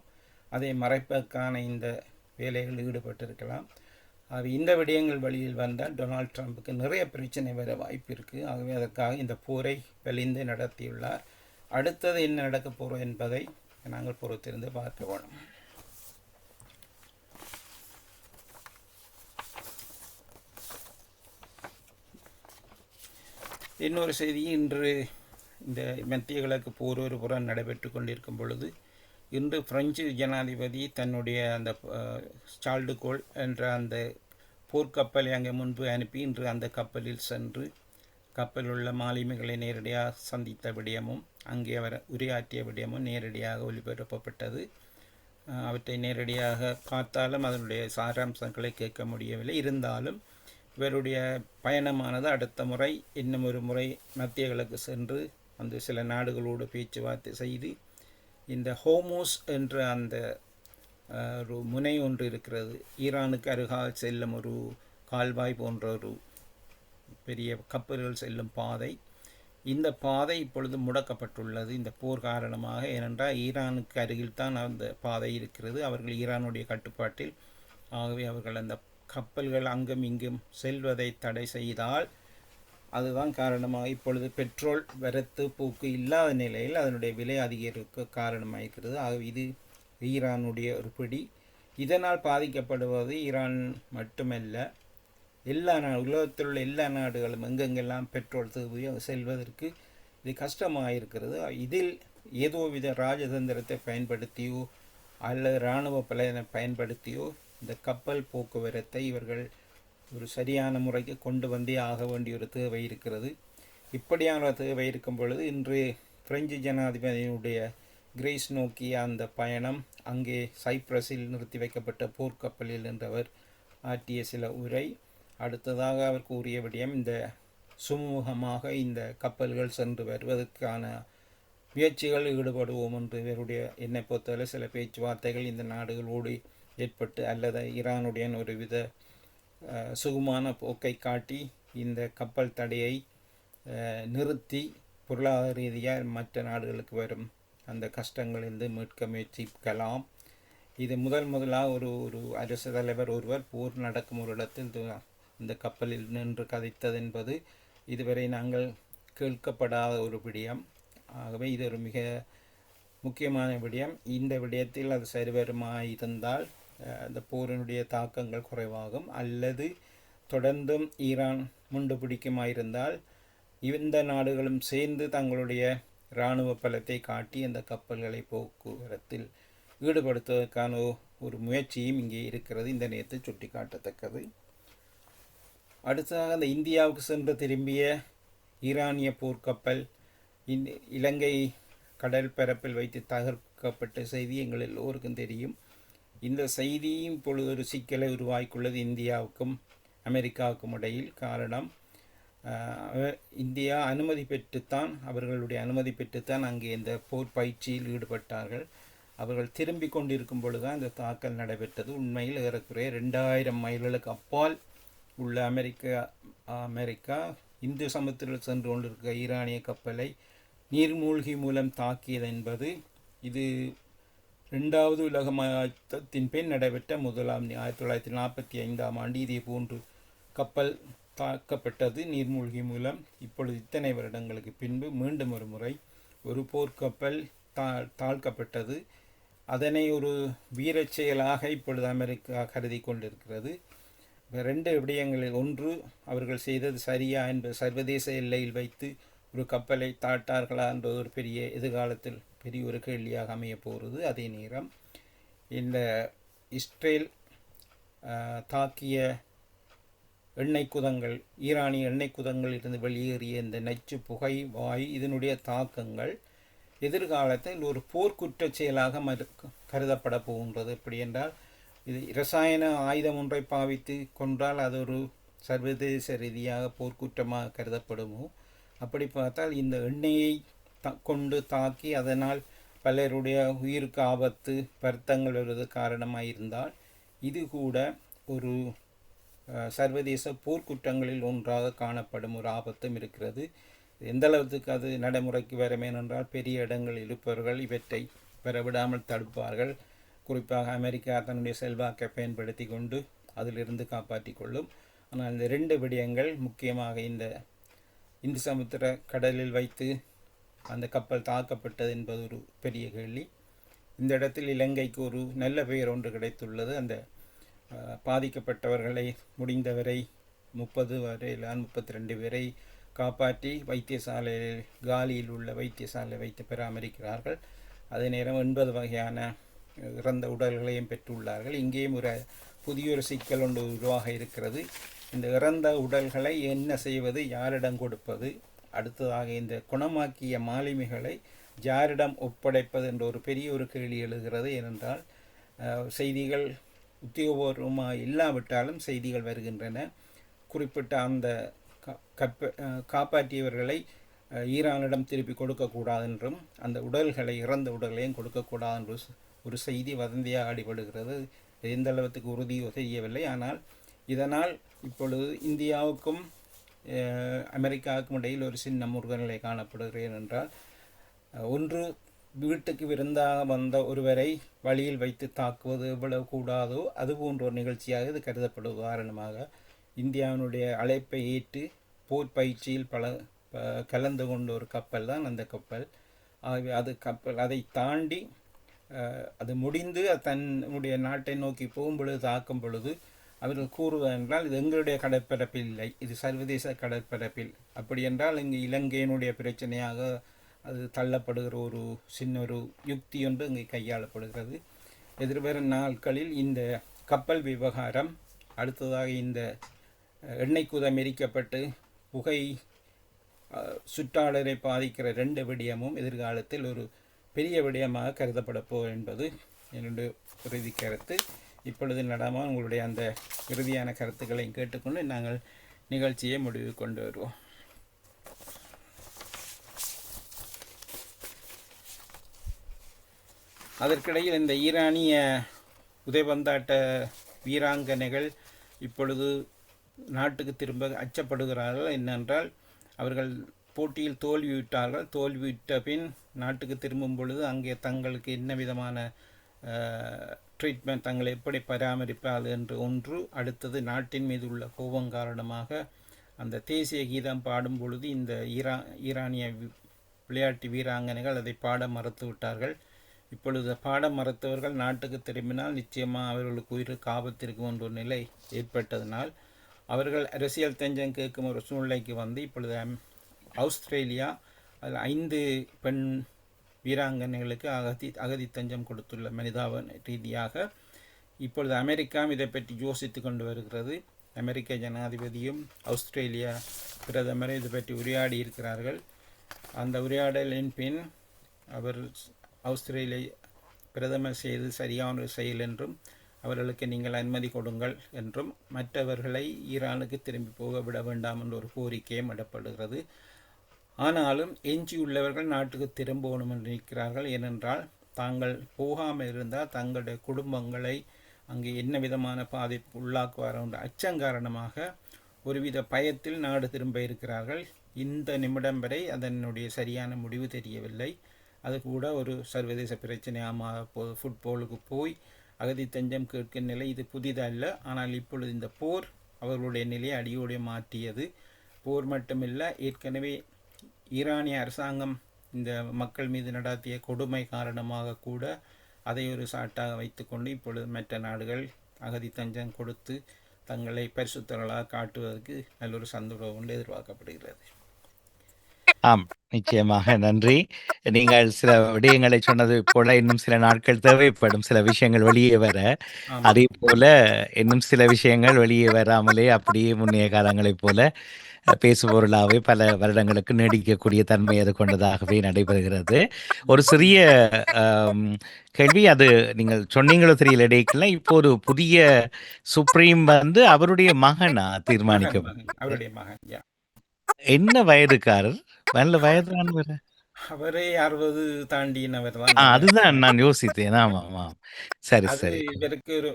அதை மறைப்பதற்கான இந்த வேலைகள் ஈடுபட்டிருக்கலாம். இந்த விடயங்கள் வழியில் வந்தால் டொனால்ட் ட்ரம்புக்கு நிறைய பிரச்சனை வர வாய்ப்பு இருக்குது. ஆகவே அதற்காக இந்த போரை வெளிந்து நடத்தியுள்ளார். அடுத்தது என்ன நடக்கப் போகிறோம் என்பதை நாங்கள் பொறுத்திருந்து பார்க்க வேணும். இன்னொரு செய்தி, இன்று இந்த மத்திய கிழக்கு போர் ஒரு புறம் நடைபெற்று கொண்டிருக்கும் பொழுது இன்று பிரெஞ்சு ஜனாதிபதி தன்னுடைய அந்த சால்டுகோல் என்ற அந்த போர்க்கப்பலை அங்கே முன்பு அனுப்பி இன்று அந்த கப்பலில் சென்று கப்பலில் உள்ள மாலுமிகளை நேரடியாக சந்தித்த விடயமும் அங்கே அவர் உரையாற்றிய விடயமும் நேரடியாக ஒளிபரப்பப்பட்டது. அவற்றை நேரடியாக பார்த்தாலும் அதனுடைய சாராம்சங்களை கேட்க முடியவில்லை. இருந்தாலும் இவருடைய பயணமானது அடுத்த முறை இன்னும் ஒரு முறை மத்திய கிழக்கு சென்று அந்த சில நாடுகளோடு பேச்சுவார்த்தை செய்து இந்த ஹோமோஸ் என்ற அந்த ஒரு முனை ஒன்று இருக்கிறது, ஈரானுக்கு அருகால் செல்லும் ஒரு கால்வாய் போன்ற ஒரு பெரிய கப்பல்கள் செல்லும் பாதை. இந்த பாதை இப்பொழுது முடக்கப்பட்டுள்ளது இந்த போர் காரணமாக. ஏனென்றால் ஈரானுக்கு அருகில் தான் அந்த பாதை இருக்கிறது, அவர்கள் ஈரானுடைய கட்டுப்பாட்டில். ஆகவே அவர்கள் அந்த கப்பல்கள் அங்கும் இங்கும் செல்வதை தடை செய்தால் அதுதான் காரணமாக இப்பொழுது பெட்ரோல் வரத்து போக்கு இல்லாத நிலையில் அதனுடைய விலை அதிகரிக்க காரணமாகிறது. ஆகவே இது ஈரானுடைய ஒரு பிடி. இதனால் பாதிக்கப்படுவது ஈரான் மட்டுமல்ல, எல்லா உலகத்தில் உள்ள எல்லா நாடுகளும் எங்கெங்கெல்லாம் பெட்ரோல் தேவையோ செல்வதற்கு இது கஷ்டமாக இருக்கிறது. இதில் ஏதோவித ராஜதந்திரத்தை பயன்படுத்தியோ அல்லது இராணுவ படையினை பயன்படுத்தியோ இந்த கப்பல் போக்குவரத்தை இவர்கள் ஒரு சரியான முறைக்கு கொண்டு வந்தே ஆக வேண்டிய ஒரு தேவை இருக்கிறது. இப்படியான தேவை இருக்கும் பொழுது இன்று பிரெஞ்சு ஜனாதிபதியினுடைய கிரீஸ் நோக்கிய அந்த பயணம், அங்கே சைப்ரஸில் நிறுத்தி வைக்கப்பட்ட போர்க்கப்பலில் என்றவர் ஆற்றிய சில உரை, அடுத்ததாக அவர் கூறிய விடயம் இந்த சுமூகமாக இந்த கப்பல்கள் சென்று வருவதற்கான முயற்சிகள் ஈடுபடுவோம் என்று இவருடைய என்னை பொறுத்தவரை சில பேச்சுவார்த்தைகள் இந்த நாடுகளோடு ஏற்பட்டு அல்லது ஈரானுடைய ஒரு வித சுகமான போக்கை காட்டி இந்த கப்பல் தடையை நிறுத்தி பொருளாதார ரீதியாக மற்ற நாடுகளுக்கு வரும் அந்த கஷ்டங்களிலிருந்து மீட்க முயற்சிக்கலாம். இது முதலாக ஒரு அரசு தலைவர் ஒருவர் போர் நடக்கும் ஒரு இடத்தில் இந்த கப்பலில் நின்று கதைத்தது என்பது இதுவரை நாங்கள் கேட்கப்படாத ஒரு விடயம். ஆகவே இது ஒரு மிக முக்கியமான விடயம். இந்த விடயத்தில் அது சரிவரமாக இருந்தால் அந்த போரினுடைய தாக்கங்கள் குறைவாகும். அல்லது தொடர்ந்தும் ஈரான் முண்டு பிடிக்குமாயிருந்தால் இந்த நாடுகளும் சேர்ந்து தங்களுடைய இராணுவ பலத்தை காட்டி அந்த கப்பல்களை போக்குவரத்தில் ஈடுபடுத்துவதற்கான ஒரு முயற்சியும் இங்கே இருக்கிறது, இந்த நேரத்தில் சுட்டி காட்டத்தக்கது. அடுத்ததாக அந்த இந்தியாவுக்கு சென்று திரும்பிய ஈரானிய போர்க்கப்பல் இலங்கை கடல் பரப்பில் வைத்து தகர்க்கப்பட்ட செய்தி எங்கள் எல்லோருக்கும் தெரியும். இந்த செய்தியும் இப்பொழுது ஒரு சிக்கலை உருவாக்கியுள்ளது இந்தியாவுக்கும் அமெரிக்காவுக்கும் இடையில். காரணம், இந்தியா அனுமதி பெற்றுத்தான், அவர்களுடைய அனுமதி பெற்றுத்தான் அங்கே இந்த போர் பயிற்சியில் ஈடுபட்டார்கள். அவர்கள் திரும்பி கொண்டிருக்கும் பொழுதுதான் இந்த தாக்கல் நடைபெற்றது. உண்மையில் ஏறக்குறைய 2000 மைல்களுக்கு அப்பால் உள்ள அமெரிக்கா இந்து சமுத்திரத்தில் சென்று கொண்டிருக்க ஈரானிய கப்பலை நீர்மூழ்கி மூலம் தாக்கியது என்பது இது 2வது உலக யுத்தத்தின் பின் நடைபெற்ற முதலாம் 1945ஆம் ஆண்டு இதே போன்று கப்பல் தாக்கப்பட்டது நீர்மூழ்கி மூலம். இப்பொழுது இத்தனை வருடங்களுக்கு பின்பு மீண்டும் ஒரு முறை ஒரு போர்க்கப்பல் தாழ்க்கப்பட்டது. அதனை ஒரு வீரச் செயலாக இப்பொழுது அமெரிக்கா கருதி கொண்டிருக்கிறது. 2 விடயங்களில், ஒன்று, அவர்கள் செய்தது சரியா என்பது சர்வதேச எல்லையில் வைத்து ஒரு கப்பலை தாட்டார்களா என்ற ஒரு பெரிய எதிர்காலத்தில் பெரிய ஒரு கேள்வியாக அமைய போகிறது. அதே நேரம் இந்த இஸ்ரேல் தாக்கிய எண்ணெய் குதங்கள், ஈரானிய எண்ணெய் குதங்களில் இருந்து வெளியேறிய இந்த நச்சு புகை வாயு, இதனுடைய தாக்கங்கள் எதிர்காலத்தில் ஒரு போர்க்குற்ற செயலாக கருதப்பட போகின்றது. எப்படி என்றால், இது இரசாயன ஆயுதம் ஒன்றை பாவித்து கொன்றால் அது ஒரு சர்வதேச ரீதியாக போர்க்குற்றமாக கருதப்படுமோ, அப்படி பார்த்தால் இந்த எண்ணெயை கொண்டு தாக்கி அதனால் பலருடைய உயிருக்கு ஆபத்து, வருத்தங்கள் வருவது காரணமாக இருந்தால் இது கூட ஒரு சர்வதேச போர்க்குற்றங்களில் ஒன்றாக காணப்படும் ஒரு ஆபத்தும் இருக்கிறது. எந்த அளவுக்கு அது நடைமுறைக்கு வரமேனென்றால் பெரிய இடங்கள் இருப்பவர்கள் இவற்றை பெறவிடாமல் தடுப்பார்கள். குறிப்பாக அமெரிக்கா தன்னுடைய செல்வாக்கை பயன்படுத்தி கொண்டு அதிலிருந்து காப்பாற்றி கொள்ளும். ஆனால் இந்த 2 விடயங்கள் முக்கியமாக இந்த இந்து சமுத்திர கடலில் வைத்து அந்த கப்பல் தாக்கப்பட்டது என்பது ஒரு பெரிய கேள்வி. இந்த இடத்தில் இலங்கைக்கு ஒரு நல்ல பெயர் ஒன்று கிடைத்துள்ளது. அந்த பாதிக்கப்பட்டவர்களை முடிந்தவரை 30 வரை 32 பேரை காப்பாற்றி வைத்தியசாலையில் காலியில் உள்ள வைத்தியசாலை வைத்து பராமரிக்கிறார்கள். அதே நேரம் 80 வகையான இறந்த உடல்களையும் பெற்றுள்ளார்கள். இங்கேயும் ஒரு புதிய ஒரு சிக்கல் ஒன்று உருவாக இருக்கிறது. இந்த இறந்த உடல்களை என்ன செய்வது, யாரிடம் கொடுப்பது, அடுத்ததாக இந்த குணமாக்கிய மாலுமிகளை யாரிடம் ஒப்படைப்பது என்ற ஒரு பெரிய ஒரு கேள்வி எழுகிறது. ஏனென்றால் செய்திகள் உத்தியோகபூர்வமாக இல்லாவிட்டாலும் செய்திகள் வருகின்றன. குறிப்பிட்ட அந்த காப்பாற்றியவர்களை ஈரானிடம் திருப்பி கொடுக்கக்கூடாது என்றும் அந்த உடல்களை இறந்த உடல்களையும் கொடுக்கக்கூடாது என்று ஒரு செய்தி வதந்தியாக அடிபடுகிறது. எந்த அளவுக்கு உறுதியோ தெரியவில்லை. ஆனால் இதனால் இப்பொழுது இந்தியாவுக்கும் அமெரிக்காவுக்கும் இடையில் ஒரு சின்ன முருகநிலை காணப்படுகிறேன் என்றால், ஒன்று வீட்டுக்கு விருந்தாக வந்த ஒருவரை வழியில் வைத்து தாக்குவது எவ்வளவு கூடாதோ அது போன்ற ஒரு நிகழ்ச்சியாக இது கருதப்படுவது. காரணமாக இந்தியாவினுடைய அழைப்பை ஏற்று போர் பயிற்சியில் கலந்து கொண்ட ஒரு கப்பல் தான் அந்த கப்பல். ஆகவே அது கப்பல் அதை தாண்டி அது முடிந்து தன்னுடைய நாட்டை நோக்கி போகும் பொழுது தாக்கும் பொழுது அவர்கள் கூறுவது என்றால், இது எங்களுடைய கடற்பரப்பில் இல்லை, இது சர்வதேச கடற்பரப்பில். அப்படி என்றால் இங்கு இலங்கையினுடைய பிரச்சனையாக அது தள்ளப்படுகிற ஒரு சின்ன ஒரு யுக்தி ஒன்று இங்கே கையாளப்படுகிறது. எதிர்வரும் நாட்களில் இந்த கப்பல் விவகாரம், அடுத்ததாக இந்த எண்ணெய் குதம் எரிக்கப்பட்டு புகை சுற்றாடலை பாதிக்கிற 2 விடயமும் எதிர்காலத்தில் ஒரு பெரிய விடயமாக கருதப்பட போகும் என்பது என்னுடைய இறுதி கருத்து. இப்பொழுது நடாமா உங்களுடைய அந்த இறுதியான கருத்துக்களையும் கேட்டுக்கொண்டு நாங்கள் நிகழ்ச்சியை முடிவு கொண்டு வருவோம். அதற்கிடையில் இந்த ஈரானிய உதைபந்தாட்ட வீராங்கனைகள் இப்பொழுது நாட்டுக்கு திரும்ப அச்சப்படுகிறார்கள். என்னென்றால், அவர்கள் போட்டியில் தோல்வியுற்றார்கள். தோல்வியுற்ற பின் நாட்டுக்கு திரும்பும் பொழுது அங்கே தங்களுக்கு என்ன விதமான ட்ரீட்மெண்ட், தங்களை எப்படி பராமரிப்பார்கள் என்று ஒன்று. அடுத்தது, நாட்டின் மீது உள்ள கோபம் காரணமாக அந்த தேசிய கீதம் பாடும் பொழுது இந்த ஈரானிய விளையாட்டு வீராங்கனைகள் அதை பாட மறுத்து விட்டார்கள். இப்பொழுது பாட மறுத்தவர்கள் நாட்டுக்கு திரும்பினால் நிச்சயமாக அவர்களுக்கு உயிருக்கு ஆபத்து இருக்கும் என்ற ஒரு நிலை ஏற்பட்டதனால் அவர்கள் அரசியல் தஞ்சம் கேட்கும் ஒரு சூழ்நிலைக்கு வந்து இப்பொழுது ஆஸ்திரேலியா அதில் 5 பெண் வீராங்கனைகளுக்கு அகதி தஞ்சம் கொடுத்துள்ள மனிதாப ரீதியாக. இப்பொழுது அமெரிக்கா இதை பற்றி யோசித்து கொண்டு வருகிறது. அமெரிக்க ஜனாதிபதியும் ஆஸ்திரேலியா பிரதமரும் இது பற்றி உரையாடி இருக்கிறார்கள். அந்த உரையாடலின் பின் அவர் ஆஸ்திரேலிய பிரதமர் செய்து சரியான ஒரு செயல் என்றும், அவர்களுக்கு நீங்கள் அனுமதி கொடுங்கள் என்றும், மற்றவர்களை ஈரானுக்கு திரும்பி போக விட வேண்டாம் என்ற ஒரு கோரிக்கையும் இடப்படுகிறது. ஆனாலும் எஞ்சியுள்ளவர்கள் நாட்டுக்கு திரும்பணும் என்று நிற்கிறார்கள். ஏனென்றால், தாங்கள் போகாமல் இருந்தால் தங்களுடைய குடும்பங்களை அங்கே என்ன விதமான பாதிப்பு உள்ளாக்குவார் என்ற அச்சம் காரணமாக ஒருவித பயத்தில் நாடு திரும்ப இருக்கிறார்கள். இந்த நிமிடம் வரை அதனுடைய சரியான முடிவு தெரியவில்லை. அது கூட ஒரு சர்வதேச பிரச்சனையாக ஃபுட்பாலுக்கு போய் அகதி தஞ்சம் கேட்கும் நிலை இது புதிதல்ல. ஆனால் இப்பொழுது இந்த போர் அவர்களுடைய நிலையை அடியோடு மாற்றியது. போர் மட்டுமில்லை, ஏற்கனவே ஈரானிய அரசாங்கம் இந்த மக்கள் மீது நடாத்திய கொடுமை காரணமாக கூட அதை ஒரு சாட்டாக வைத்துக்கொண்டு இப்பொழுது மற்ற நாடுகள் அகதி தஞ்சம் கொடுத்து தங்களை பரிசுத்தர்களாக காட்டுவதற்கு நல்ல ஒரு சந்தர்ப்பம் கொண்டு எதிர்பார்க்கப்படுகிறது. ஆம், நிச்சயமாக நன்றி. நீங்கள் சில விடயங்களை சொன்னது போல இன்னும் சில நாட்கள் தேவைப்படும் சில விஷயங்கள் வெளியே வர. அதே போல இன்னும் சில விஷயங்கள் வெளியே வராமலே அப்படியே முன்னைய காலங்களைப் போல பேசுபொருளாகவே பல வருடங்களுக்கு நீடிக்கக்கூடிய தன்மை அது கொண்டதாகவே நடைபெறுகிறது. ஒரு சிறிய கேள்வி, அது நீங்கள் சொன்னீங்களோ தெரியல இடையில, இப்போ ஒரு புதிய சுப்ரீம் வந்து அவருடைய மகனா தீர்மானிக்கப்பட்டது. என்ன வயதுக்காரர்? நல்ல வயதான அவரே 60 தாண்டினவர் தான். அதுதான் நான் யோசித்தேன். ஆமாம், சரி சரி. இவருக்கு ஒரு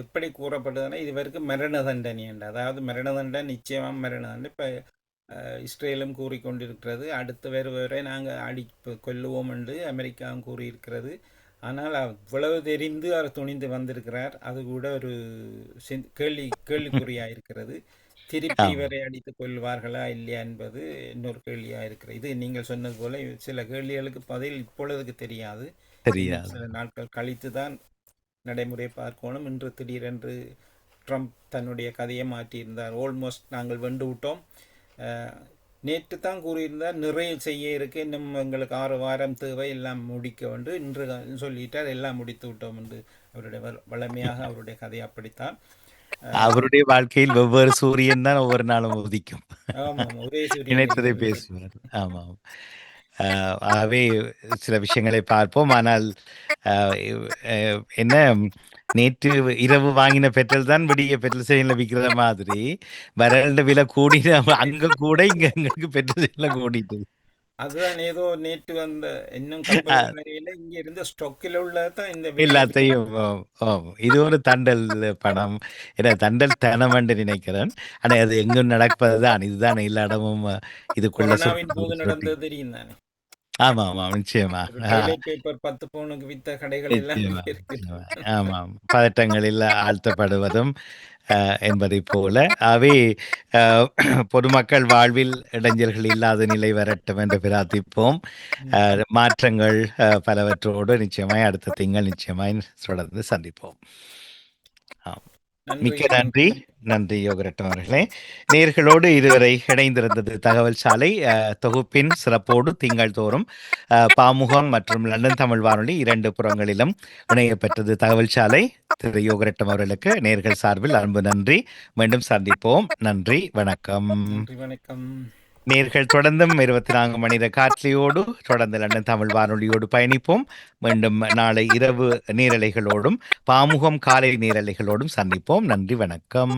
எப்படி கூறப்பட்டதுன்னா, இதுவரைக்கு மரண தண்டனை என்று, அதாவது மரண தண்டனை நிச்சயமாக மரண தண்டனை இப்போ இஸ்ரேலும் கூறிக்கொண்டிருக்கிறது. அடுத்த வரை நாங்கள் கொல்லுவோம் என்று அமெரிக்காவும் கூறியிருக்கிறது. ஆனால் அவ்வளவு தெரிந்து அவர் துணிந்து வந்திருக்கிறார். அது கூட ஒரு கேள்விக்குறியாக இருக்கிறது. திருப்பி இவரை அடித்து கொள்வார்களா இல்லையா என்பது இன்னொரு கேள்வியாக இருக்கிறது. இது நீங்கள் சொன்னது போல சில கேள்விகளுக்கு பதில் இப்பொழுதுக்கு தெரியாது. சில நாட்கள் கழித்து தான் நடைமுறை பார்க்கணும். இன்று திடீரென்று ட்ரம்ப் தன்னுடைய கதையை மாற்றியிருந்தார். ஆல்மோஸ்ட் நாங்கள் வென்று விட்டோம், நேற்று தான் கூறியிருந்தார் நிறைய செய்ய இருக்கு, இன்னும் எங்களுக்கு 6 வாரம் தேவை, எல்லாம் முடிக்க வந்து இன்று சொல்லிட்டார், எல்லாம் முடித்து விட்டோம் என்று. அவருடைய வளமையாக அவருடைய கதை அப்படித்தான். அவருடைய வாழ்க்கையில் வெவ்வேறு சூரியன் தான் ஒவ்வொரு நாளும் உதிக்கும். ஆமாம், ஒரே நினைத்ததை சூரியன். பேசுவார். ஆமாம். ஆகவே சில விஷயங்களை பார்ப்போம். ஆனால் என்ன, நேற்று இரவு வாங்கின பெட்ரோல் தான் விடிய பெட்ரோல் ஸ்டேஷன்ல விற்கிற மாதிரி வரல்ட விலை கூடின அங்க கூட இங்க எங்களுக்கு பெட்ரோல் ஸ்டேஷன்ல கூடிட்டு. அதுதான் ஏதோ நேற்று வந்த இன்னும் கப்பல் வரையில இங்க இருந்த ஸ்டாக்கில் உள்ளதான் இந்த எல்லாத்தையும் இது ஒரு தண்டல் பணம், ஏன்னா தண்டல் தனம் என்று நினைக்கிறேன். ஆனா அது எங்கும் நடப்பதுதான், இதுதான் எல்லா இடமும் இதுக்குள்ள கொரோனாவின் போது நடந்தது தெரியும் தானே. ஆமா ஆமா நிச்சயமா. டாய்லெட் பேப்பர் 10 பவுனுக்கு வித்த கடைகள் எல்லாம் நிச்சயமா. இருக்கு. ஆமாம், பதட்டங்களில் ஆழ்த்தப்படுவதும் என்பதை போல. அவை பொதுமக்கள் வாழ்வில் இடைஞ்சல்கள் இல்லாத நிலை வரட்டும் என்று பிரார்த்திப்போம். மாற்றங்கள் பலவற்றோடு நிச்சயமாய் அடுத்த திங்கள் நிச்சயமாய் தொடர்ந்து சந்திப்போம். மிக்க நன்றி. நன்றி யோகரட்னம் அவர்களே. நேர்களோடு இதுவரை இணைந்திருந்தது தகவல் சாலை தொகுப்பின் சிறப்போடு திங்கள் தோறும் பாமுகம் மற்றும் லண்டன் தமிழ் வானொலி 2 புறங்களிலும் இணையப்பெற்றது தகவல் சாலை. திரு யோகரட்னம் அவர்களுக்கு நேர்கள் சார்பில் அன்பு நன்றி. மீண்டும் சந்திப்போம். நன்றி, வணக்கம். வணக்கம். நேர்கள் தொடர்ந்தும் 24 மணி காட்சியோடு தொடர்ந்து லண்டன் தமிழ் வானொலியோடு பயணிப்போம். மீண்டும் நாளை இரவு நேரலைகளோடும் பாமுகம் காலை நேரலைகளோடும் சந்திப்போம். நன்றி, வணக்கம்.